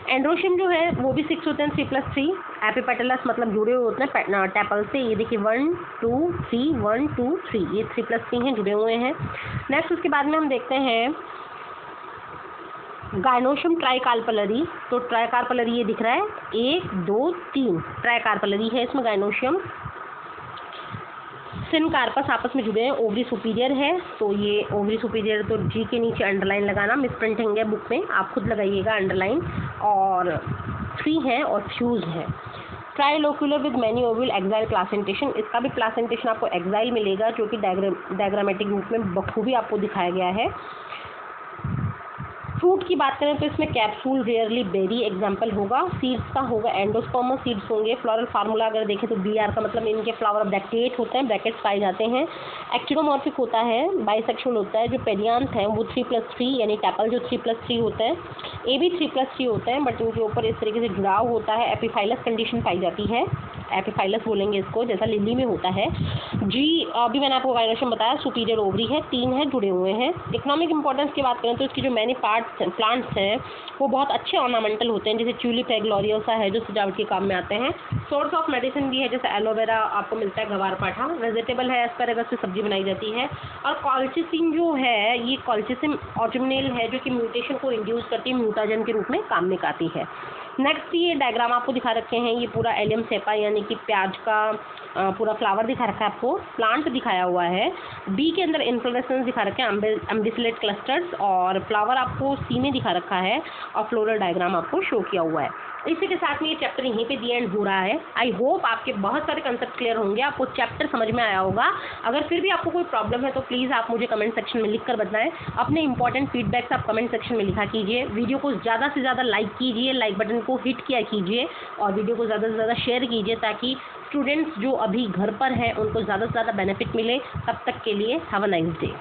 एंड्रोशियम जो है वो भी 6 होते हैं, 3 + 3। एपिपेटलस मतलब जुड़े हुए होते हैं टैपल से। ये देखिए 1 2 3 1 2 3, ये 3 + 3 हैं, जुड़े हुए हैं। नेक्स्ट उसके बाद में हम देखते हैं गायनोशियम ट्राइकार्पलरी। तो ट्राइकार्पलरी ये दिख रहा है, 1 2 3 ट्राइकार्पलरी है इसमें गायनोशियम। सिनकार्पस आपस में जुड़े हैं, ओवरी सुपीरियर है, तो ये ओवरी सुपीरियर, तो जी के नीचे अंडरलाइन लगाना, मिस प्रिंटिंग है बुक में, आप खुद लगाइएगा अंडरलाइन। और 3 है और फ्यूज है। Trilocular with many ovule axile placentation, इसका भी प्लासेंटेशन आपको एक्साइल मिलेगा जो कि डायग्रामेटिक रूप में बखूबी आपको दिखाया गया है। फ्रूट की बात करें तो इसमें कैप्सूल, रेयरली बेरी एग्जाम्पल होगा। सीड्स का होगा एंडोस्पर्मस सीड्स होंगे। फ्लोरल फार्मूला अगर देखें तो BR का मतलब इनके फ्लावर ब्रैकेट होते हैं, ब्रैकेट्स पाए जाते हैं। एक्टिनोमॉर्फिक होता है, बाइसेक्सुअल होता है। जो पेरियांथ है वो 3 + 3 यानी टैपल जो 3 + 3 होता है, ये भी 3 + 3 होते हैं, बट इनके ऊपर इस तरीके से जुड़ाव होता है। एपिफाइलस कंडीशन पाई जाती है, एपिफाइलस बोलेंगे इसको, जैसा लिली में होता है। जी अभी मैंने आपको गायनोशियम बताया, सुपीरियर ओवरी है, 3 है, जुड़े हुए हैं। इकोनॉमिक इंपॉर्टेंस की बात करें तो इसकी जो मैनी प्लांट्स हैं वो बहुत अच्छे ऑर्नामेंटल होते हैं, जैसे ट्यूलिप है, ग्लोरियोसा है, जो सजावट के काम में आते हैं। सोर्स ऑफ मेडिसिन भी है, जैसे एलोवेरा आपको मिलता है, गवारपाठा। वेजिटेबल है, एस्पैरागस से सब्जी बनाई जाती है। और कॉल्चिसिन जो है, ये कॉल्चिसिन ऑटोमिनेल है जो कि म्यूटेशन को इंड्यूस करती है, म्यूटाजन के रूप में काम में आती है। नेक्स्ट ये डायग्राम आपको दिखा रखे हैं, ये पूरा एलियम सेपा यानी कि प्याज का पूरा फ्लावर दिखा रखा है आपको, प्लांट दिखाया हुआ है। बी के अंदर इन्फ्लोरेसेंस दिखा रखे हैं, एम्बिसिलेट क्लस्टर्स, और फ्लावर आपको सी में दिखा रखा है, और फ्लोरल डायग्राम आपको शो किया हुआ है। इसी के साथ में ये चैप्टर यहीं पे दी एंड हो रहा है। आई होप आपके बहुत सारे कंसेप्ट क्लियर होंगे, आपको चैप्टर समझ में आया होगा। अगर फिर भी आपको कोई प्रॉब्लम है तो प्लीज़ आप मुझे कमेंट सेक्शन में लिख कर बताएं। अपने इंपॉर्टेंट फीडबैक्स आप कमेंट सेक्शन में लिखा कीजिए। वीडियो को ज़्यादा से ज़्यादा लाइक कीजिए, लाइक बटन को हिट किया कीजिए, और वीडियो को ज़्यादा से ज़्यादा शेयर कीजिए, ताकि स्टूडेंट्स जो अभी घर पर हैं उनको ज़्यादा से ज़्यादा बेनिफिट मिले। तब तक के लिए हैव अ नाइस डे।